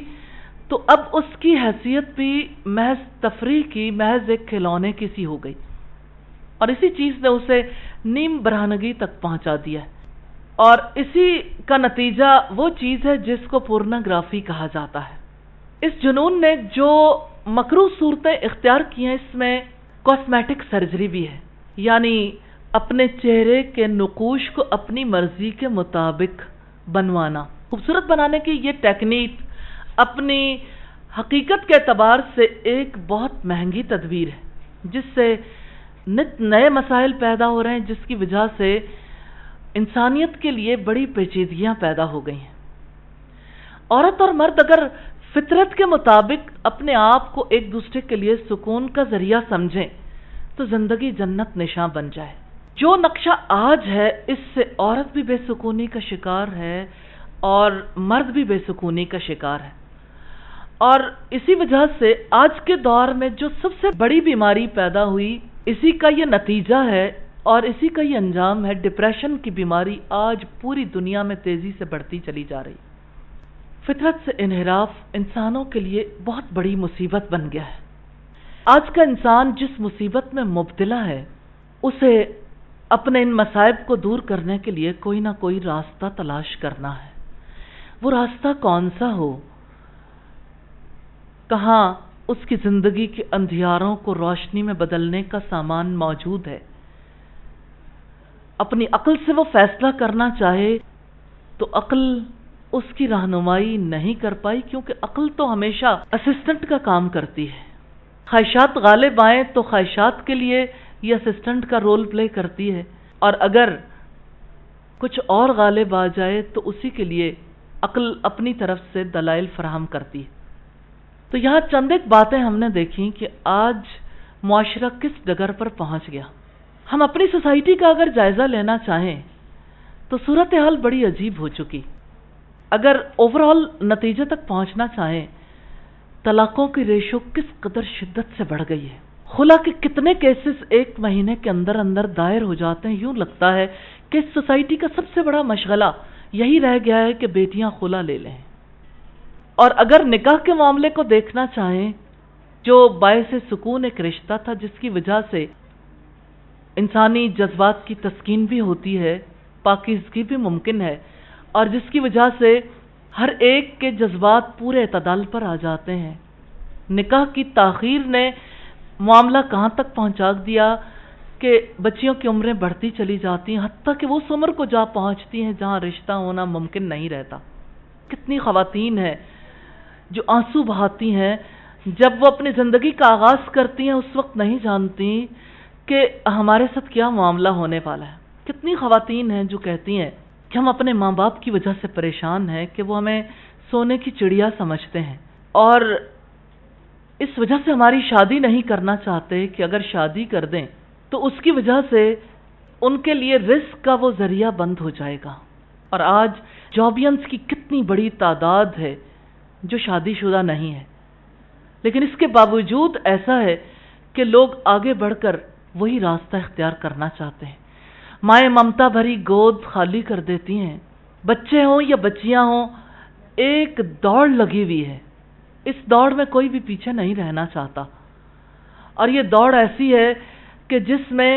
تو اب اس کی حیثیت بھی محض تفریح کی، محض ایک کھلونے کی سی ہو گئی، اور اسی چیز نے اسے نیم برہنگی تک پہنچا دیا ہے۔ اور اسی کا نتیجہ وہ چیز ہے جس کو پورنوگرافی کہا جاتا ہے۔ اس جنون نے جو مکروہ صورتیں اختیار کی ہیں، اس میں کاسمیٹک سرجری بھی ہے، یعنی اپنے چہرے کے نقوش کو اپنی مرضی کے مطابق بنوانا۔ خوبصورت بنانے کی یہ ٹیکنیک اپنی حقیقت کے اعتبار سے ایک بہت مہنگی تدبیر ہے، جس سے نت نئے مسائل پیدا ہو رہے ہیں، جس کی وجہ سے انسانیت کے لیے بڑی پیچیدگیاں پیدا ہو گئی ہیں۔ عورت اور مرد اگر فطرت کے مطابق اپنے آپ کو ایک دوسرے کے لیے سکون کا ذریعہ سمجھیں تو زندگی جنت نشاں بن جائے۔ جو نقشہ آج ہے، اس سے عورت بھی بے سکونی کا شکار ہے اور مرد بھی بے سکونی کا شکار ہے، اور اسی وجہ سے آج کے دور میں جو سب سے بڑی بیماری پیدا ہوئی، اسی کا یہ نتیجہ ہے اور اسی کا یہ انجام ہے۔ ڈپریشن کی بیماری آج پوری دنیا میں تیزی سے بڑھتی چلی جا رہی۔ فطرت سے انحراف انسانوں کے لیے بہت بڑی مصیبت بن گیا ہے۔ آج کا انسان جس مصیبت میں مبتلا ہے، اسے اپنے ان مصائب کو دور کرنے کے لیے کوئی نہ کوئی راستہ تلاش کرنا ہے۔ وہ راستہ کون سا ہو؟ کہاں اس کی زندگی کے اندھیاروں کو روشنی میں بدلنے کا سامان موجود ہے؟ اپنی عقل سے وہ فیصلہ کرنا چاہے تو عقل اس کی رہنمائی نہیں کر پائی، کیونکہ عقل تو ہمیشہ اسسٹنٹ کا کام کرتی ہے۔ خواہشات غالب آئیں تو خواہشات کے لیے یہ اسسٹنٹ کا رول پلے کرتی ہے، اور اگر کچھ اور غالب آ جائے تو اسی کے لیے عقل اپنی طرف سے دلائل فراہم کرتی ہے۔ تو یہاں چند ایک باتیں ہم نے دیکھی کہ آج معاشرہ کس ڈگر پر پہنچ گیا۔ ہم اپنی سوسائٹی کا اگر جائزہ لینا چاہیں تو صورتحال بڑی عجیب ہو چکی۔ اگر اوورآل نتیجے تک پہنچنا چاہیں، طلاقوں کی ریشو کس قدر شدت سے بڑھ گئی ہے۔ خلا کے کتنے کیسز ایک مہینے کے اندر اندر دائر ہو جاتے ہیں۔ یوں لگتا ہے کہ اس سوسائٹی کا سب سے بڑا مشغلہ یہی رہ گیا ہے کہ بیٹیاں خلا لے لیں۔ اور اگر نکاح کے معاملے کو دیکھنا چاہیں، جو باعث سکون ایک رشتہ تھا، جس کی وجہ سے انسانی جذبات کی تسکین بھی ہوتی ہے، پاکیزگی بھی ممکن ہے، اور جس کی وجہ سے ہر ایک کے جذبات پورے اعتدال پر آ جاتے ہیں، نکاح کی تاخیر نے معاملہ کہاں تک پہنچا دیا کہ بچیوں کی عمریں بڑھتی چلی جاتی ہیں، حتیٰ کہ وہ اس عمر کو جا پہنچتی ہیں جہاں رشتہ ہونا ممکن نہیں رہتا۔ کتنی خواتین ہیں جو آنسو بہاتی ہیں جب وہ اپنی زندگی کا آغاز کرتی ہیں، اس وقت نہیں جانتی کہ ہمارے ساتھ کیا معاملہ ہونے والا ہے۔ کتنی خواتین ہیں جو کہتی ہیں کہ ہم اپنے ماں باپ کی وجہ سے پریشان ہیں کہ وہ ہمیں سونے کی چڑیا سمجھتے ہیں، اور اس وجہ سے ہماری شادی نہیں کرنا چاہتے کہ اگر شادی کر دیں تو اس کی وجہ سے ان کے لیے رزق کا وہ ذریعہ بند ہو جائے گا۔ اور آج جابینز کی کتنی بڑی تعداد ہے جو شادی شدہ نہیں ہے، لیکن اس کے باوجود ایسا ہے کہ لوگ آگے بڑھ کر وہی راستہ اختیار کرنا چاہتے ہیں۔ مائیں ممتا بھری گود خالی کر دیتی ہیں، بچے ہوں یا بچیاں ہوں، ایک دوڑ لگی ہوئی ہے۔ اس دوڑ میں کوئی بھی پیچھے نہیں رہنا چاہتا، اور یہ دوڑ ایسی ہے کہ جس میں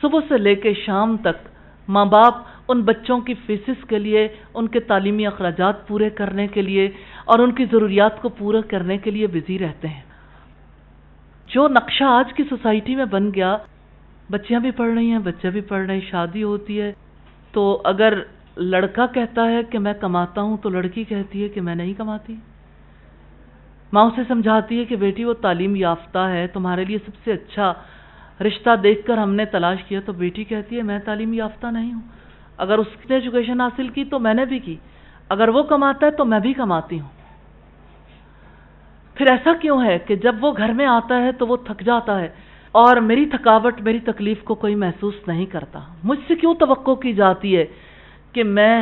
صبح سے لے کے شام تک ماں باپ ان بچوں کی فیسز کے لیے، ان کے تعلیمی اخراجات پورے کرنے کے لیے اور ان کی ضروریات کو پورا کرنے کے لیے بزی رہتے ہیں۔ جو نقشہ آج کی سوسائٹی میں بن گیا، بچیاں بھی پڑھ رہی ہیں، بچے بھی پڑھ رہے ہیں، شادی ہوتی ہے تو اگر لڑکا کہتا ہے کہ میں کماتا ہوں تو لڑکی کہتی ہے کہ میں نہیں کماتی۔ ماں اسے سمجھاتی ہے کہ بیٹی وہ تعلیم یافتہ ہے، تمہارے لیے سب سے اچھا رشتہ دیکھ کر ہم نے تلاش کیا، تو بیٹی کہتی ہے میں تعلیم یافتہ نہیں ہوں، اگر اس نے ایجوکیشن حاصل کی تو میں نے بھی کی، اگر وہ کماتا ہے تو میں بھی کماتی ہوں۔ پھر ایسا کیوں ہے کہ جب وہ گھر میں آتا ہے تو وہ تھک جاتا ہے اور میری تھکاوٹ، میری تکلیف کو کوئی محسوس نہیں کرتا؟ مجھ سے کیوں توقع کی جاتی ہے کہ میں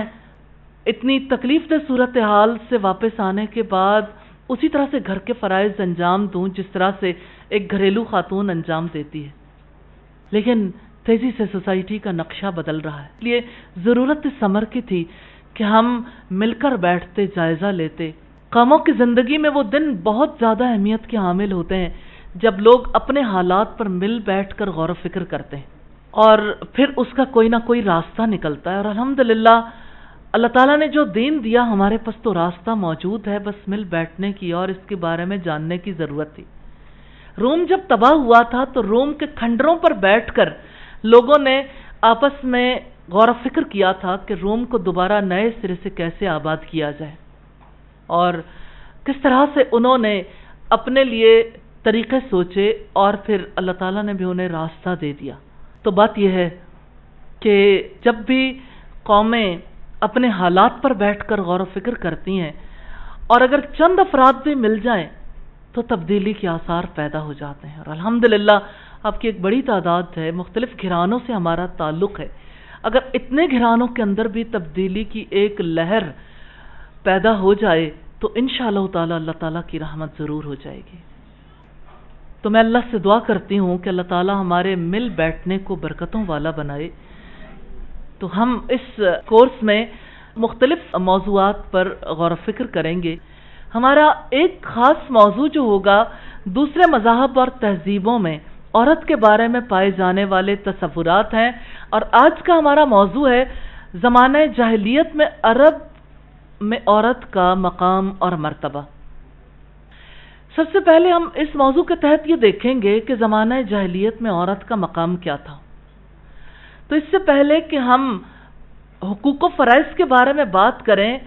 اتنی تکلیف دہ صورتحال سے واپس آنے کے بعد اسی طرح سے گھر کے فرائض انجام دوں جس طرح سے ایک گھریلو خاتون انجام دیتی ہے؟ لیکن تیزی سے سوسائٹی کا نقشہ بدل رہا ہے، اس لیے ضرورت اس امر کی تھی کہ ہم مل کر بیٹھتے، جائزہ لیتے۔ قوموں کی زندگی میں وہ دن بہت زیادہ اہمیت کے حامل ہوتے ہیں جب لوگ اپنے حالات پر مل بیٹھ کر غور و فکر کرتے ہیں، اور پھر اس کا کوئی نہ کوئی راستہ نکلتا ہے۔ اور الحمدللہ اللہ تعالیٰ نے جو دین دیا ہمارے پاس تو راستہ موجود ہے، بس مل بیٹھنے کی اور اس کے بارے میں جاننے کی ضرورت تھی۔ روم جب تباہ ہوا تھا تو روم کے کھنڈروں پر بیٹھ کر لوگوں نے آپس میں غور و فکر کیا تھا کہ روم کو دوبارہ نئے سرے سے کیسے آباد کیا جائے، اور کس طرح سے انہوں نے اپنے لیے طریقے سوچے، اور پھر اللہ تعالیٰ نے بھی انہیں راستہ دے دیا۔ تو بات یہ ہے کہ جب بھی قومیں اپنے حالات پر بیٹھ کر غور و فکر کرتی ہیں اور اگر چند افراد بھی مل جائیں تو تبدیلی کے آثار پیدا ہو جاتے ہیں۔ اور الحمدللہ آپ کی ایک بڑی تعداد ہے، مختلف گھرانوں سے ہمارا تعلق ہے۔ اگر اتنے گھرانوں کے اندر بھی تبدیلی کی ایک لہر پیدا ہو جائے تو انشاءاللہ تعالی اللہ تعالیٰ کی رحمت ضرور ہو جائے گی۔ تو میں اللہ سے دعا کرتی ہوں کہ اللہ تعالیٰ ہمارے مل بیٹھنے کو برکتوں والا بنائے۔ تو ہم اس کورس میں مختلف موضوعات پر غور و فکر کریں گے۔ ہمارا ایک خاص موضوع جو ہوگا، دوسرے مذاہب اور تہذیبوں میں عورت کے بارے میں پائے جانے والے تصورات ہیں۔ اور آج کا ہمارا موضوع ہے زمانہ جاہلیت میں عرب میں عورت کا مقام اور مرتبہ۔ سب سے پہلے ہم اس موضوع کے تحت یہ دیکھیں گے کہ زمانہ جاہلیت میں عورت کا مقام کیا تھا۔ تو اس سے پہلے کہ ہم حقوق و فرائض کے بارے میں بات کریں،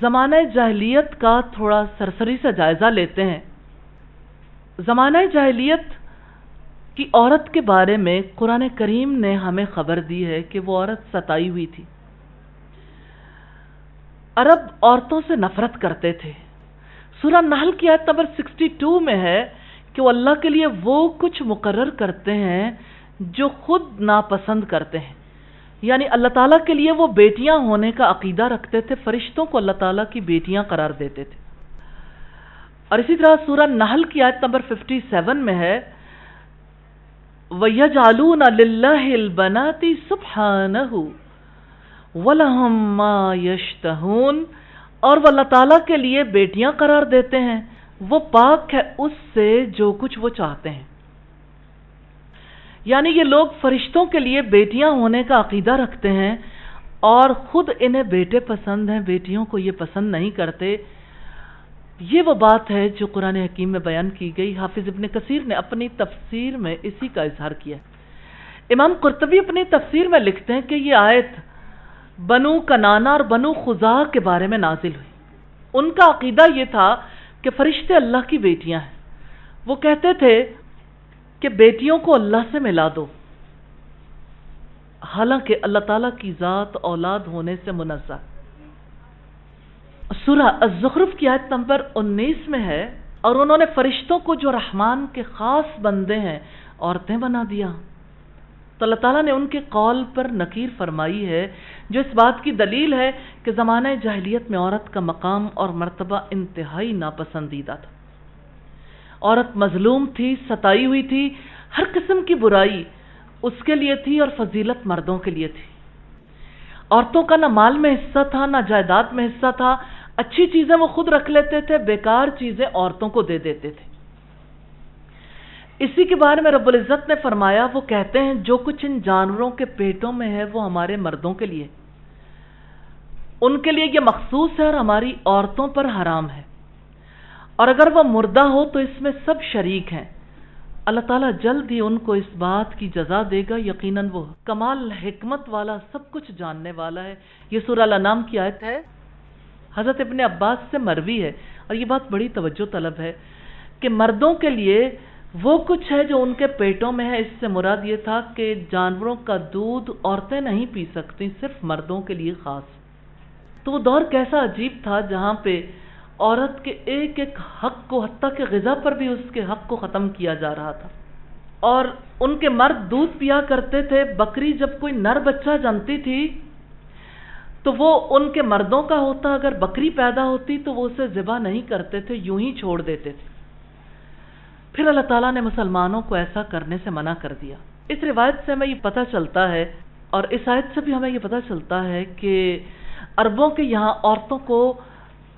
زمانہ جاہلیت کا تھوڑا سرسری سے جائزہ لیتے ہیں۔ زمانہ جاہلیت کی عورت کے بارے میں قرآن کریم نے ہمیں خبر دی ہے کہ وہ عورت ستائی ہوئی تھی۔ عرب عورتوں سے نفرت کرتے تھے۔ سورہ نحل کی آیت نمبر 62 میں ہے کہ وہ اللہ کے لیے وہ کچھ مقرر کرتے ہیں جو خود ناپسند کرتے ہیں، یعنی اللہ تعالیٰ کے لیے وہ بیٹیاں ہونے کا عقیدہ رکھتے تھے، فرشتوں کو اللہ تعالیٰ کی بیٹیاں قرار دیتے تھے۔ اور اسی طرح سورہ نحل کی آیت نمبر 57 میں ہے وَيَجْعَلُونَ لِلَّهِ الْبَنَاتِ سُبْحَانَهُ وَلَهُمْ مَا يَشْتَهُونَ، اور وہ اللہ تعالیٰ کے لیے بیٹیاں قرار دیتے ہیں، وہ پاک ہے اس سے جو کچھ وہ چاہتے ہیں۔ یعنی یہ لوگ فرشتوں کے لیے بیٹیاں ہونے کا عقیدہ رکھتے ہیں اور خود انہیں بیٹے پسند ہیں، بیٹیوں کو یہ پسند نہیں کرتے۔ یہ وہ بات ہے جو قرآن حکیم میں بیان کی گئی۔ حافظ ابن کثیر نے اپنی تفسیر میں اسی کا اظہار کیا۔ امام قرطبی اپنی تفسیر میں لکھتے ہیں کہ یہ آیت بنو کنانہ اور بنو خزاع کے بارے میں نازل ہوئی۔ ان کا عقیدہ یہ تھا کہ فرشتے اللہ کی بیٹیاں ہیں۔ وہ کہتے تھے کہ بیٹیوں کو اللہ سے ملا دو، حالانکہ اللہ تعالیٰ کی ذات اولاد ہونے سے منزہ۔ سورہ الزخرف کی آیت نمبر 19 میں ہے اور انہوں نے فرشتوں کو جو رحمان کے خاص بندے ہیں عورتیں بنا دیا۔ تو اللہ تعالیٰ نے ان کے قول پر نکیر فرمائی ہے، جو اس بات کی دلیل ہے کہ زمانہ جاہلیت میں عورت کا مقام اور مرتبہ انتہائی ناپسندیدہ تھا۔ عورت مظلوم تھی، ستائی ہوئی تھی، ہر قسم کی برائی اس کے لیے تھی اور فضیلت مردوں کے لیے تھی۔ عورتوں کا نہ مال میں حصہ تھا، نہ جائیداد میں حصہ تھا۔ اچھی چیزیں وہ خود رکھ لیتے تھے، بیکار چیزیں عورتوں کو دے دیتے تھے۔ اسی کے بارے میں رب العزت نے فرمایا، وہ کہتے ہیں جو کچھ ان جانوروں کے پیٹوں میں ہے وہ ہمارے مردوں کے لیے، ان کے لیے یہ مخصوص ہے اور ہماری عورتوں پر حرام ہے، اور اگر وہ مردہ ہو تو اس میں سب شریک ہیں۔ اللہ تعالیٰ جلد ہی ان کو اس بات کی جزا دے گا، یقیناً وہ کمال حکمت والا، سب کچھ جاننے والا ہے۔ یہ سورہ الانعام کی آیت ہے، حضرت ابن عباس سے مروی ہے، اور یہ بات بڑی توجہ طلب ہے کہ مردوں کے لیے وہ کچھ ہے جو ان کے پیٹوں میں ہے۔ اس سے مراد یہ تھا کہ جانوروں کا دودھ عورتیں نہیں پی سکتی، صرف مردوں کے لیے خاص۔ تو وہ دور کیسا عجیب تھا جہاں پہ عورت کے ایک ایک حق کو، حتیٰ کہ غذا پر بھی اس کے حق کو ختم کیا جا رہا تھا۔ اور ان کے مرد دودھ پیا کرتے تھے۔ بکری جب کوئی نر بچہ جنتی تھی تو وہ ان کے مردوں کا ہوتا، اگر بکری پیدا ہوتی تو وہ اسے ذبح نہیں کرتے تھے، یوں ہی چھوڑ دیتے تھے۔ پھر اللہ تعالیٰ نے مسلمانوں کو ایسا کرنے سے منع کر دیا۔ اس روایت سے ہمیں یہ پتہ چلتا ہے، اور اس آیت سے بھی ہمیں یہ پتہ چلتا ہے کہ عربوں کے یہاں عورتوں کو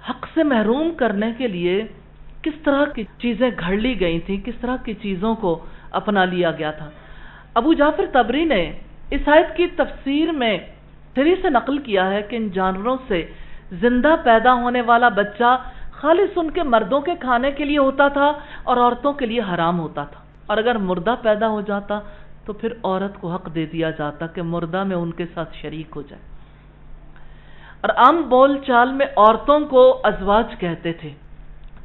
حق سے محروم کرنے کے لیے کس طرح کی چیزیں گھڑ لی گئی تھیں، کس طرح کی چیزوں کو اپنا لیا گیا تھا۔ ابو جعفر طبری نے اس آیت کی تفسیر میں سے نقل کیا ہے کہ ان جانوروں سے زندہ پیدا ہونے والا بچہ خالص ان کے مردوں کے کھانے کے لیے ہوتا تھا اور عورتوں کے لیے حرام ہوتا تھا، اور اگر مردہ پیدا ہو جاتا تو پھر عورت کو حق دے دیا جاتا کہ مردہ میں ان کے ساتھ شریک ہو جائے۔ اور عام بول چال میں عورتوں کو ازواج کہتے تھے۔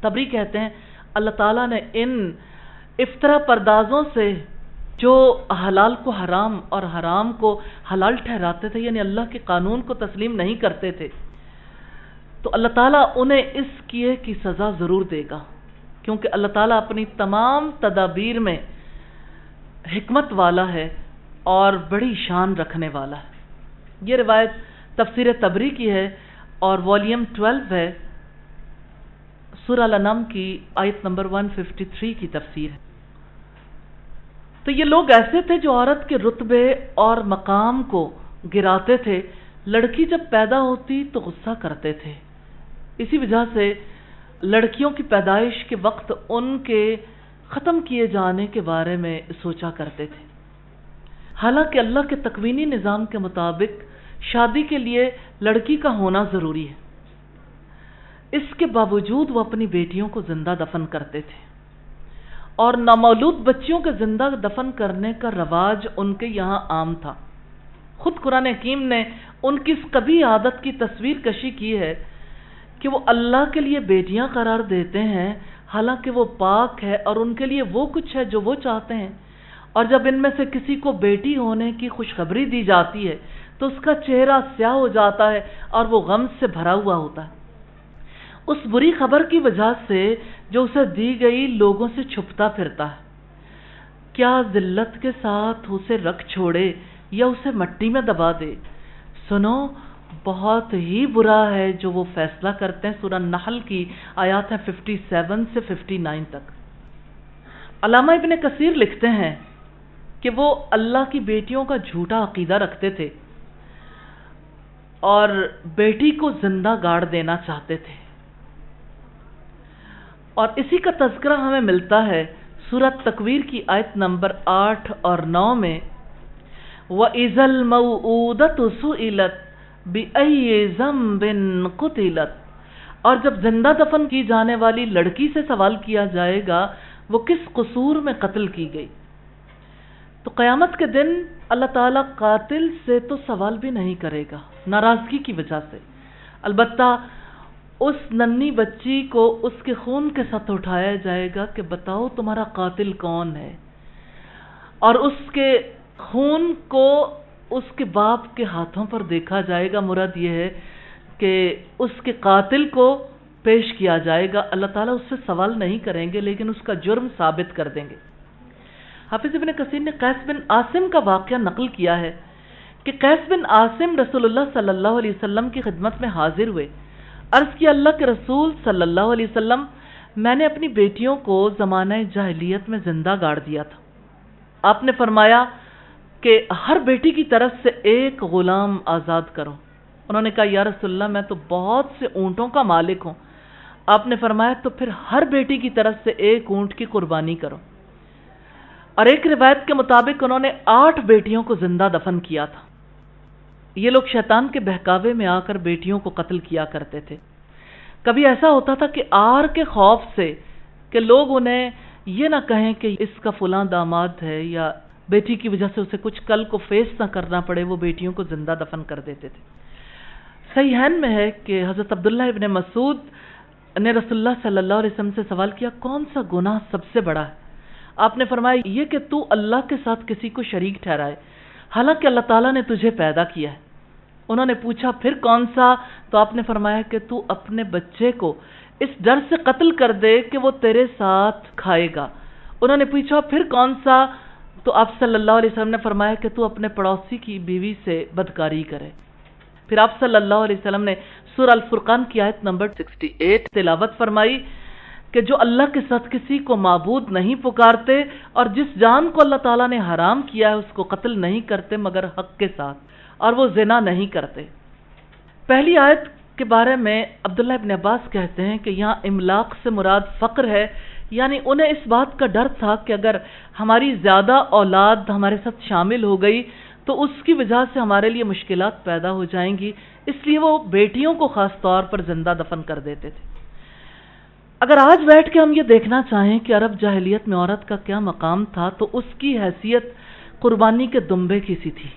طبری کہتے ہیں اللہ تعالیٰ نے ان افطرا پردازوں سے جو حلال کو حرام اور حرام کو حلال ٹھہراتے تھے، یعنی اللہ کے قانون کو تسلیم نہیں کرتے تھے، تو اللہ تعالیٰ انہیں اس کیے کی سزا ضرور دے گا، کیونکہ اللہ تعالیٰ اپنی تمام تدابیر میں حکمت والا ہے اور بڑی شان رکھنے والا ہے۔ یہ روایت تفسیر طبری کی ہے اور والیوم 12 ہے، سورہ الانعام کی آیت نمبر 153 کی تفسیر ہے۔ تو یہ لوگ ایسے تھے جو عورت کے رتبے اور مقام کو گراتے تھے۔ لڑکی جب پیدا ہوتی تو غصہ کرتے تھے، اسی وجہ سے لڑکیوں کی پیدائش کے وقت ان کے ختم کیے جانے کے بارے میں سوچا کرتے تھے۔ حالانکہ اللہ کے تکوینی نظام کے مطابق شادی کے لیے لڑکی کا ہونا ضروری ہے، اس کے باوجود وہ اپنی بیٹیوں کو زندہ دفن کرتے تھے، اور نامولود بچیوں کے زندہ دفن کرنے کا رواج ان کے یہاں عام تھا۔ خود قرآن حکیم نے ان کی اس قبیح عادت کی تصویر کشی کی ہے کہ وہ اللہ کے لیے بیٹیاں قرار دیتے ہیں، حالانکہ وہ پاک ہے اور ان کے لیے وہ کچھ ہے جو وہ چاہتے ہیں، اور جب ان میں سے کسی کو بیٹی ہونے کی خوشخبری دی جاتی ہے تو اس کا چہرہ سیاہ ہو جاتا ہے اور وہ غم سے بھرا ہوا ہوتا ہے، اس بری خبر کی وجہ سے جو اسے دی گئی لوگوں سے چھپتا پھرتا ہے۔ کیا ذلت کے ساتھ اسے رکھ چھوڑے یا اسے مٹی میں دبا دے؟ سنو، بہت ہی برا ہے جو وہ فیصلہ کرتے ہیں۔ سورہ نحل کی آیات ہیں 57 سے 59 تک۔ علامہ ابن کثیر لکھتے ہیں کہ وہ اللہ کی بیٹیوں کا جھوٹا عقیدہ رکھتے تھے اور بیٹی کو زندہ گاڑ دینا چاہتے تھے، اور اسی کا تذکرہ ہمیں ملتا ہے سورہ تکویر کی آیت نمبر 8 اور 9 میں، وَإِذَا الْمَوْءُودَةُ سُئِلَتْ بِأَيِّ ذَنبٍ قُتِلَتْ، اور جب زندہ دفن کی جانے والی لڑکی سے سوال کیا جائے گا وہ کس قصور میں قتل کی گئی، تو قیامت کے دن اللہ تعالیٰ قاتل سے تو سوال بھی نہیں کرے گا، ناراضگی کی وجہ سے۔ البتہ اس ننھی بچی کو اس کے خون کے ساتھ اٹھایا جائے گا کہ بتاؤ تمہارا قاتل کون ہے، اور اس کے خون کو اس کے باپ کے ہاتھوں پر دیکھا جائے گا۔ مراد یہ ہے کہ اس کے قاتل کو پیش کیا جائے گا، اللہ تعالیٰ اس سے سوال نہیں کریں گے لیکن اس کا جرم ثابت کر دیں گے۔ حافظ ابن کثیر نے قیس بن عاصم کا واقعہ نقل کیا ہے کہ قیس بن عاصم رسول اللہ صلی اللہ علیہ وسلم کی خدمت میں حاضر ہوئے، عرض کیا اللہ کے رسول صلی اللہ علیہ وسلم، میں نے اپنی بیٹیوں کو زمانہ جاہلیت میں زندہ گاڑ دیا تھا۔ آپ نے فرمایا کہ ہر بیٹی کی طرف سے ایک غلام آزاد کرو۔ انہوں نے کہا یا رسول اللہ میں تو بہت سے اونٹوں کا مالک ہوں۔ آپ نے فرمایا تو پھر ہر بیٹی کی طرف سے ایک اونٹ کی قربانی کرو۔ اور ایک روایت کے مطابق انہوں نے 8 بیٹیوں کو زندہ دفن کیا تھا۔ یہ لوگ شیطان کے بہکاوے میں آ کر بیٹیوں کو قتل کیا کرتے تھے۔ کبھی ایسا ہوتا تھا کہ آر کے خوف سے کہ لوگ انہیں یہ نہ کہیں کہ اس کا فلاں داماد ہے، یا بیٹی کی وجہ سے اسے کچھ کل کو فیس نہ کرنا پڑے، وہ بیٹیوں کو زندہ دفن کر دیتے تھے۔ صحیحین میں ہے کہ حضرت عبداللہ ابن مسعود نے رسول اللہ صلی اللہ علیہ وسلم سے سوال کیا کون سا گناہ سب سے بڑا ہے؟ آپ نے فرمایا یہ کہ تو اللہ کے ساتھ کسی کو شریک ٹھہرائے حالانکہ اللہ تعالیٰ نے تجھے پیدا کیا ہے۔ انہوں نے پوچھا پھر کون سا؟ تو آپ نے فرمایا کہ تو اپنے بچے کو اس ڈر سے قتل کر دے کہ وہ تیرے ساتھ کھائے گا۔ انہوں نے پوچھا پھر کون سا؟ تو آپ صلی اللہ علیہ وسلم نے فرمایا کہ تو اپنے پڑوسی کی بیوی سے بدکاری کرے۔ پھر آپ صلی اللہ علیہ وسلم نے سورہ الفرقان کی آیت نمبر 68 تلاوت فرمائی کہ جو اللہ کے ساتھ کسی کو معبود نہیں پکارتے اور جس جان کو اللہ تعالیٰ نے حرام کیا ہے اس کو قتل نہیں کرتے مگر حق کے ساتھ، اور وہ زنا نہیں کرتے۔ پہلی آیت کے بارے میں عبداللہ ابن عباس کہتے ہیں کہ یہاں املاق سے مراد فقر ہے، یعنی انہیں اس بات کا ڈر تھا کہ اگر ہماری زیادہ اولاد ہمارے ساتھ شامل ہو گئی تو اس کی وجہ سے ہمارے لیے مشکلات پیدا ہو جائیں گی، اس لیے وہ بیٹیوں کو خاص طور پر زندہ دفن کر دیتے تھے۔ اگر آج بیٹھ کے ہم یہ دیکھنا چاہیں کہ عرب جاہلیت میں عورت کا کیا مقام تھا تو اس کی حیثیت قربانی کے دمبے کی سی تھی،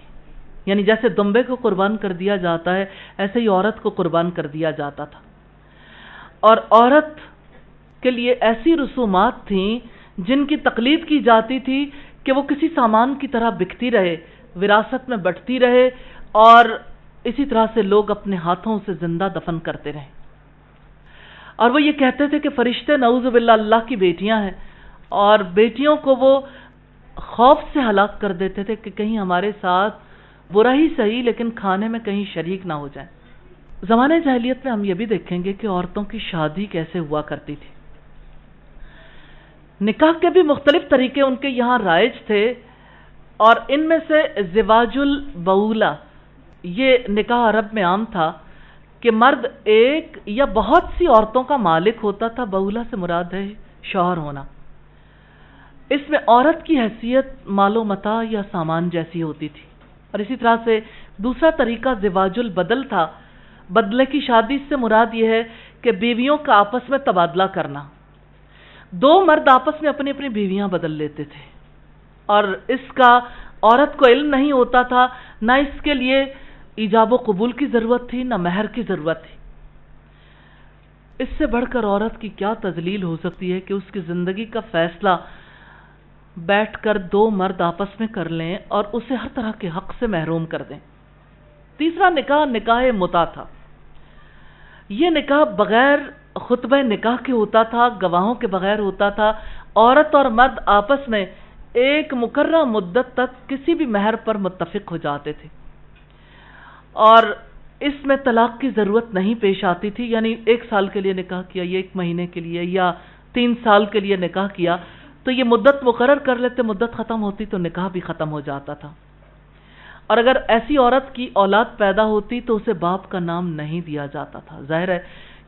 یعنی جیسے دمبے کو قربان کر دیا جاتا ہے ایسے ہی عورت کو قربان کر دیا جاتا تھا، اور عورت کے لیے ایسی رسومات تھیں جن کی تقلید کی جاتی تھی کہ وہ کسی سامان کی طرح بکتی رہے، وراثت میں بٹتی رہے، اور اسی طرح سے لوگ اپنے ہاتھوں سے زندہ دفن کرتے رہے۔ اور وہ یہ کہتے تھے کہ فرشتے نعوذ باللہ اللہ کی بیٹیاں ہیں، اور بیٹیوں کو وہ خوف سے ہلاک کر دیتے تھے کہ کہیں ہمارے ساتھ برا ہی صحیح لیکن کھانے میں کہیں شریک نہ ہو جائیں۔ زمانے جاہلیت میں ہم یہ بھی دیکھیں گے کہ عورتوں کی شادی کیسے ہوا کرتی تھی۔ نکاح کے بھی مختلف طریقے ان کے یہاں رائج تھے، اور ان میں سے زواج البولہ یہ نکاح عرب میں عام تھا کہ مرد ایک یا بہت سی عورتوں کا مالک ہوتا تھا۔ بولہ سے مراد ہے شوہر ہونا۔ اس میں عورت کی حیثیت مال و متاع یا سامان جیسی ہوتی تھی، اور اسی طرح سے دوسرا طریقہ زواج البدل تھا۔ بدلے کی شادی سے مراد یہ ہے کہ بیویوں کا آپس میں تبادلہ کرنا۔ دو مرد آپس میں اپنی اپنی بیویاں بدل لیتے تھے، اور اس کا عورت کو علم نہیں ہوتا تھا، نہ اس کے لیے ایجاب و قبول کی ضرورت تھی، نہ مہر کی ضرورت تھی۔ اس سے بڑھ کر عورت کی کیا تذلیل ہو سکتی ہے کہ اس کی زندگی کا فیصلہ بیٹھ کر دو مرد آپس میں کر لیں اور اسے ہر طرح کے حق سے محروم کر دیں۔ تیسرا نکاح نکاح متع تھا۔ یہ نکاح بغیر خطبہ نکاح کے ہوتا تھا، گواہوں کے بغیر ہوتا تھا۔ عورت اور مرد آپس میں ایک مقررہ مدت تک کسی بھی مہر پر متفق ہو جاتے تھے، اور اس میں طلاق کی ضرورت نہیں پیش آتی تھی، یعنی 1 سال کے لیے نکاح کیا یا 1 مہینے کے لیے یا 3 سال کے لیے نکاح کیا تو یہ مدت مقرر کر لیتے، مدت ختم ہوتی تو نکاح بھی ختم ہو جاتا تھا۔ اور اگر ایسی عورت کی اولاد پیدا ہوتی تو اسے باپ کا نام نہیں دیا جاتا تھا۔ ظاہر ہے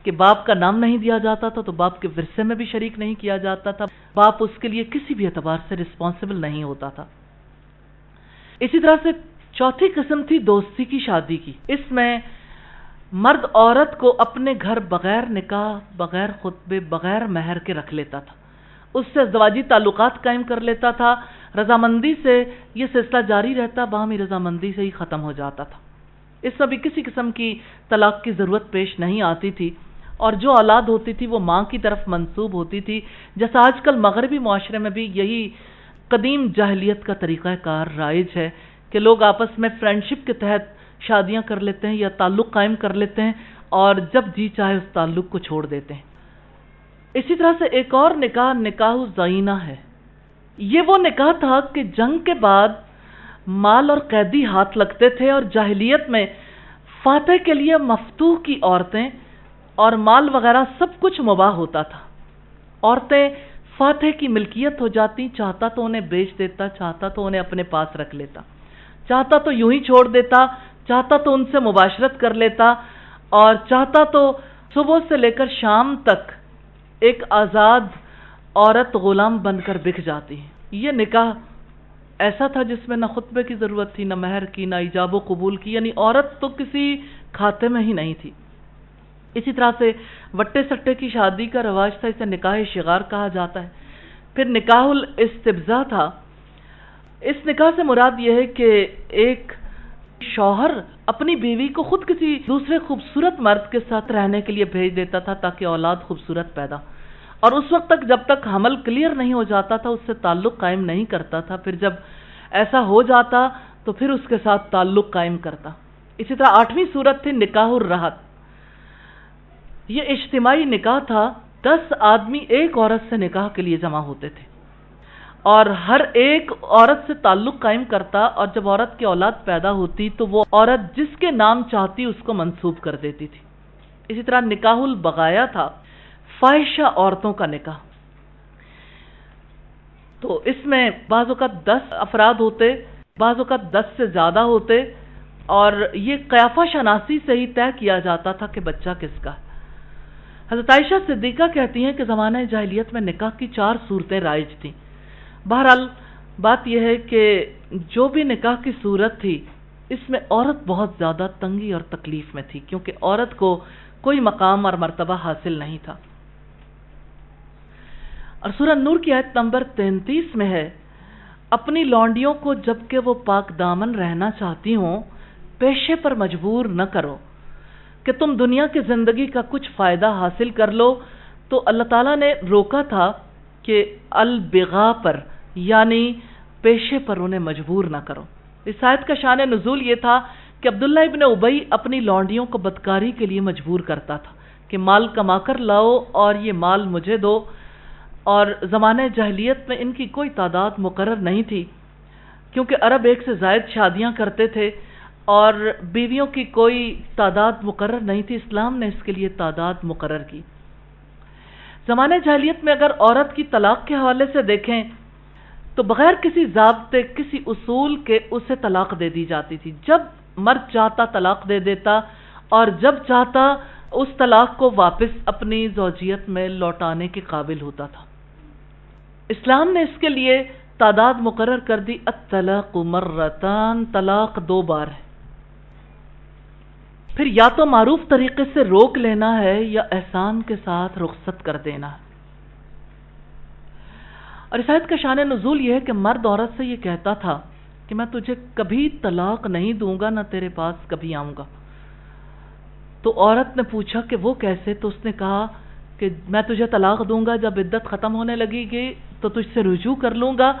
کہ باپ کا نام نہیں دیا جاتا تھا تو باپ کے ورثے میں بھی شریک نہیں کیا جاتا تھا، باپ اس کے لیے کسی بھی اعتبار سے رسپانسبل نہیں ہوتا تھا۔ اسی طرح سے چوتھی قسم تھی دوستی کی شادی کی۔ اس میں مرد عورت کو اپنے گھر بغیر نکاح، بغیر خطبے، بغیر مہر کے رکھ لیتا تھا، اس سے ازدواجی تعلقات قائم کر لیتا تھا۔ رضامندی سے یہ سلسلہ جاری رہتا، باہمی رضامندی سے ہی ختم ہو جاتا تھا۔ اس میں بھی کسی قسم کی طلاق کی ضرورت پیش نہیں آتی تھی، اور جو اولاد ہوتی تھی وہ ماں کی طرف منسوب ہوتی تھی، جیسا آج کل مغربی معاشرے میں بھی یہی قدیم جاہلیت کا طریقہ کار رائج ہے کہ لوگ آپس میں فرینڈشپ کے تحت شادیاں کر لیتے ہیں یا تعلق قائم کر لیتے ہیں، اور جب جی چاہے اس تعلق کو چھوڑ دیتے ہیں۔ اسی طرح سے ایک اور نکاح نکاح الزینہ ہے۔ یہ وہ نکاح تھا کہ جنگ کے بعد مال اور قیدی ہاتھ لگتے تھے، اور جاہلیت میں فاتح کے لیے مفتوح کی عورتیں اور مال وغیرہ سب کچھ مباح ہوتا تھا۔ عورتیں فاتح کی ملکیت ہو جاتی، چاہتا تو انہیں بیچ دیتا، چاہتا تو انہیں اپنے پاس رکھ لیتا، چاہتا تو یوں ہی چھوڑ دیتا، چاہتا تو ان سے مباشرت کر لیتا، اور چاہتا تو صبح سے لے کر شام تک ایک آزاد عورت غلام بن کر بک جاتی ہے۔ یہ نکاح ایسا تھا جس میں نہ خطبے کی ضرورت تھی، نہ مہر کی، نہ ایجاب و قبول کی، یعنی عورت تو کسی کھاتے میں ہی نہیں تھی۔ اسی طرح سے وٹے سٹے کی شادی کا رواج تھا، اسے نکاح شغار کہا جاتا ہے۔ پھر نکاح الاستبزاء تھا۔ اس نکاح سے مراد یہ ہے کہ ایک شوہر اپنی بیوی کو خود کسی دوسرے خوبصورت مرد کے ساتھ رہنے کے لیے بھیج دیتا تھا تاکہ اولاد خوبصورت پیدا، اور اس وقت تک جب تک حمل کلیئر نہیں ہو جاتا تھا اس سے تعلق قائم نہیں کرتا تھا، پھر جب ایسا ہو جاتا تو پھر اس کے ساتھ تعلق قائم کرتا۔ اسی طرح 8ویں صورت تھی نکاح الرہط۔ یہ اجتماعی نکاح تھا، 10 آدمی ایک عورت سے نکاح کے لیے جمع ہوتے تھے، اور ہر ایک عورت سے تعلق قائم کرتا، اور جب عورت کی اولاد پیدا ہوتی تو وہ عورت جس کے نام چاہتی اس کو منسوب کر دیتی تھی۔ اسی طرح نکاح البغایا تھا، فاحشہ عورتوں کا نکاح۔ تو اس میں بعض اوقات 10 افراد ہوتے، بعض اوقات 10 سے زیادہ ہوتے، اور یہ قیافہ شناسی سے ہی طے کیا جاتا تھا کہ بچہ کس کا ہے۔ حضرت عائشہ صدیقہ کہتی ہیں کہ زمانہ جاہلیت میں نکاح کی 4 صورتیں رائج تھیں۔ بہرحال بات یہ ہے کہ جو بھی نکاح کی صورت تھی اس میں عورت بہت زیادہ تنگی اور تکلیف میں تھی، کیونکہ عورت کو کوئی مقام اور مرتبہ حاصل نہیں تھا۔ اور سورہ نور کی آیت نمبر 33 میں ہے، اپنی لونڈیوں کو جبکہ وہ پاک دامن رہنا چاہتی ہوں پیشے پر مجبور نہ کرو کہ تم دنیا کی زندگی کا کچھ فائدہ حاصل کر لو۔ تو اللہ تعالیٰ نے روکا تھا کہ البغاء پر، یعنی پیشے پر انہیں مجبور نہ کرو۔ اس آیت کا شان نزول یہ تھا کہ عبداللہ ابن ابی اپنی لونڈیوں کو بدکاری کے لیے مجبور کرتا تھا کہ مال کما کر لاؤ اور یہ مال مجھے دو، اور زمانہ جاہلیت میں ان کی کوئی تعداد مقرر نہیں تھی، کیونکہ عرب ایک سے زائد شادیاں کرتے تھے اور بیویوں کی کوئی تعداد مقرر نہیں تھی۔ اسلام نے اس کے لیے تعداد مقرر کی۔ زمانہ جاہلیت میں اگر عورت کی طلاق کے حوالے سے دیکھیں تو بغیر کسی ضابطے، کسی اصول کے اسے طلاق دے دی جاتی تھی۔ جب مرد چاہتا طلاق دے دیتا، اور جب چاہتا اس طلاق کو واپس اپنی زوجیت میں لوٹانے کے قابل ہوتا تھا۔ اسلام نے اس کے لیے تعداد مقرر کر دی، الطلاق مرتان، طلاق 2 بار ہے۔ پھر یا تو معروف طریقے سے روک لینا ہے یا احسان کے ساتھ رخصت کر دینا ہے۔ اور اس آیت کا شان نزول یہ ہے کہ مرد عورت سے یہ کہتا تھا کہ میں تجھے کبھی طلاق نہیں دوں گا، نہ تیرے پاس کبھی آؤں گا۔ تو عورت نے پوچھا کہ وہ کیسے؟ تو اس نے کہا کہ میں تجھے طلاق دوں گا، جب عدت ختم ہونے لگے گی تو تجھ سے رجوع کر لوں گا،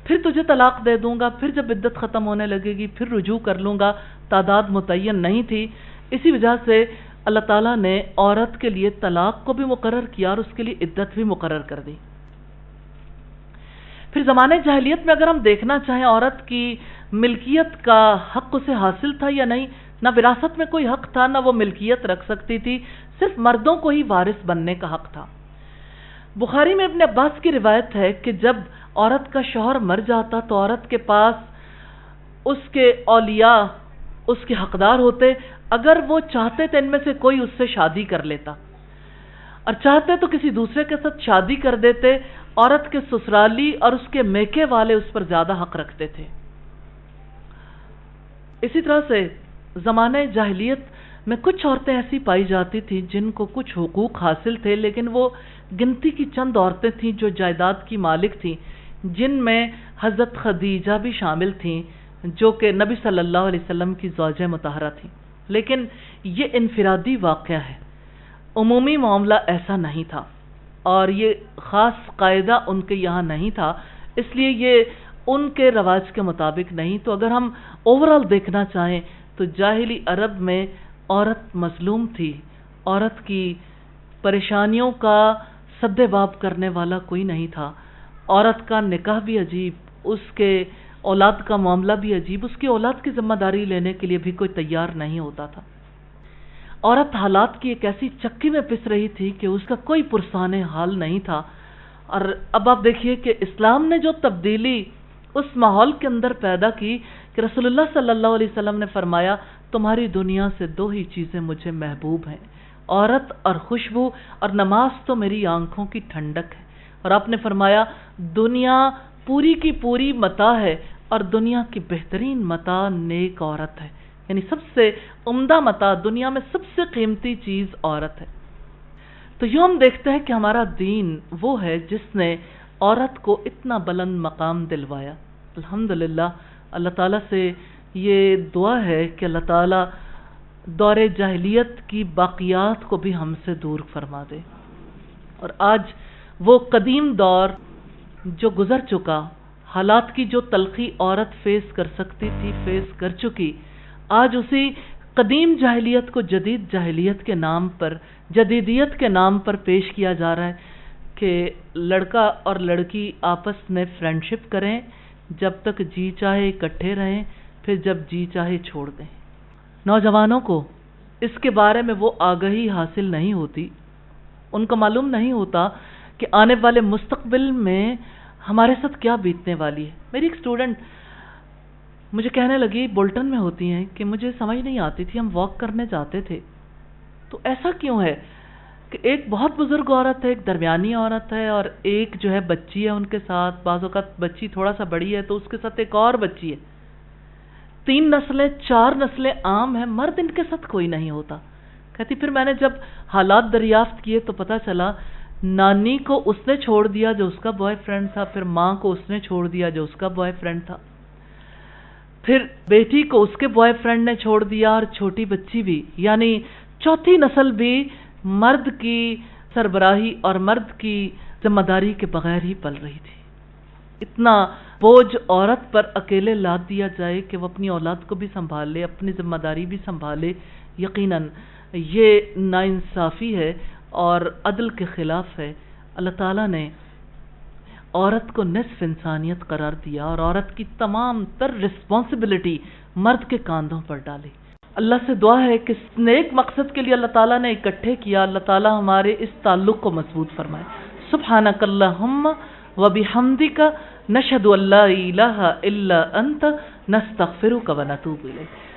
پھر تجھے طلاق دے دوں گا، پھر جب عدت ختم ہونے لگے گی پھر رجوع کر لوں گا۔ تعداد متعین نہیں تھی، اسی وجہ سے اللہ تعالیٰ نے عورت کے لیے طلاق کو بھی مقرر کیا اور اس کے لیے عدت بھی مقرر کر دی۔ پھر زمانے جاہلیت میں اگر ہم دیکھنا چاہیں عورت کی ملکیت کا حق اسے حاصل تھا یا نہیں، نہ وراثت میں کوئی حق تھا، نہ وہ ملکیت رکھ سکتی تھی، صرف مردوں کو ہی وارث بننے کا حق تھا۔ بخاری میں ابن عباس کی روایت ہے کہ جب عورت کا شوہر مر جاتا تو عورت کے پاس اس کے اولیاء اس کے حقدار ہوتے، اگر وہ چاہتے تو ان میں سے کوئی اس سے شادی کر لیتا، اور چاہتے تو کسی دوسرے کے ساتھ شادی کر دیتے۔ عورت کے سسرالی اور اس کے میکے والے اس پر زیادہ حق رکھتے تھے۔ اسی طرح سے زمانے جاہلیت میں کچھ عورتیں ایسی پائی جاتی تھیں جن کو کچھ حقوق حاصل تھے، لیکن وہ گنتی کی چند عورتیں تھیں جو جائیداد کی مالک تھیں، جن میں حضرت خدیجہ بھی شامل تھیں جو کہ نبی صلی اللہ علیہ وسلم کی زوجہ مطہرہ تھیں۔ لیکن یہ انفرادی واقعہ ہے، عمومی معاملہ ایسا نہیں تھا، اور یہ خاص قاعدہ ان کے یہاں نہیں تھا، اس لیے یہ ان کے رواج کے مطابق نہیں۔ تو اگر ہم اوورال دیکھنا چاہیں تو جاہلی عرب میں عورت مظلوم تھی، عورت کی پریشانیوں کا سد باب کرنے والا کوئی نہیں تھا۔ عورت کا نکاح بھی عجیب، اس کے اولاد کا معاملہ بھی عجیب، اس کی اولاد کی ذمہ داری لینے کے لیے بھی کوئی تیار نہیں ہوتا تھا۔ عورت حالات کی ایک ایسی چکی میں پس رہی تھی کہ اس کا کوئی پرسان حال نہیں تھا۔ اور اب آپ دیکھیے کہ اسلام نے جو تبدیلی اس ماحول کے اندر پیدا کی کہ رسول اللہ صلی اللہ علیہ وسلم نے فرمایا تمہاری دنیا سے 2 ہی چیزیں مجھے محبوب ہیں، عورت اور خوشبو، اور نماز تو میری آنکھوں کی ٹھنڈک ہے۔ اور آپ نے فرمایا دنیا پوری کی پوری متاع ہے اور دنیا کی بہترین متاع نیک عورت ہے، یعنی سب سے عمدہ متاع، دنیا میں سب سے قیمتی چیز عورت ہے۔ تو یوں ہم دیکھتے ہیں کہ ہمارا دین وہ ہے جس نے عورت کو اتنا بلند مقام دلوایا۔ الحمدللہ اللہ تعالیٰ سے یہ دعا ہے کہ اللہ تعالیٰ دور جاہلیت کی باقیات کو بھی ہم سے دور فرما دے، اور آج وہ قدیم دور جو گزر چکا، حالات کی جو تلخی عورت فیس کر سکتی تھی فیس کر چکی، آج اسی قدیم جاہلیت کو جدید جاہلیت کے نام پر، جدیدیت کے نام پر پیش کیا جا رہا ہے کہ لڑکا اور لڑکی آپس میں فرینڈشپ کریں، جب تک جی چاہے اکٹھے رہیں، پھر جب جی چاہے چھوڑ دیں۔ نوجوانوں کو اس کے بارے میں وہ آگہی حاصل نہیں ہوتی، ان کو معلوم نہیں ہوتا کہ آنے والے مستقبل میں ہمارے ساتھ کیا بیتنے والی ہے۔ میری ایک اسٹوڈنٹ مجھے کہنے لگی، بولٹن میں ہوتی ہیں، کہ مجھے سمجھ نہیں آتی تھی، ہم واک کرنے جاتے تھے تو ایسا کیوں ہے کہ ایک بہت بزرگ عورت ہے، ایک درمیانی عورت ہے، اور ایک جو ہے بچی ہے ان کے ساتھ، بعض اوقات بچی تھوڑا سا بڑی ہے تو اس کے ساتھ ایک اور بچی ہے، 3 نسلیں 4 نسلیں عام ہیں، مرد ان کے ساتھ کوئی نہیں ہوتا۔ کہتی پھر میں نے جب حالات دریافت کیے تو پتہ چلا نانی کو اس نے چھوڑ دیا جو اس کا بوائے فرینڈ تھا، پھر ماں کو اس نے چھوڑ دیا جو اس کا بوائے فرینڈ تھا، پھر بیٹی کو اس کے بوائے فرینڈ نے چھوڑ دیا، اور چھوٹی بچی بھی، یعنی 4تھی نسل بھی مرد کی سربراہی اور مرد کی ذمہ داری کے بغیر ہی پل رہی تھی۔ اتنا بوجھ عورت پر اکیلے لاد دیا جائے کہ وہ اپنی اولاد کو بھی سنبھالے، اپنی ذمہ داری بھی سنبھالے، یقیناً یہ ناانصافی ہے اور عدل کے خلاف ہے۔ اللہ تعالیٰ نے عورت کو نصف انسانیت قرار دیا اور عورت کی تمام تر رسپانسبلٹی مرد کے کاندھوں پر ڈالی۔ اللہ سے دعا ہے کہ نیک مقصد کے لیے اللہ تعالیٰ نے اکٹھے کیا، اللہ تعالیٰ ہمارے اس تعلق کو مضبوط فرمائے۔ سبحانک اللہم وبحمدک نشہد ان لا الہ الا انت نستغفرک ونتوب الیک۔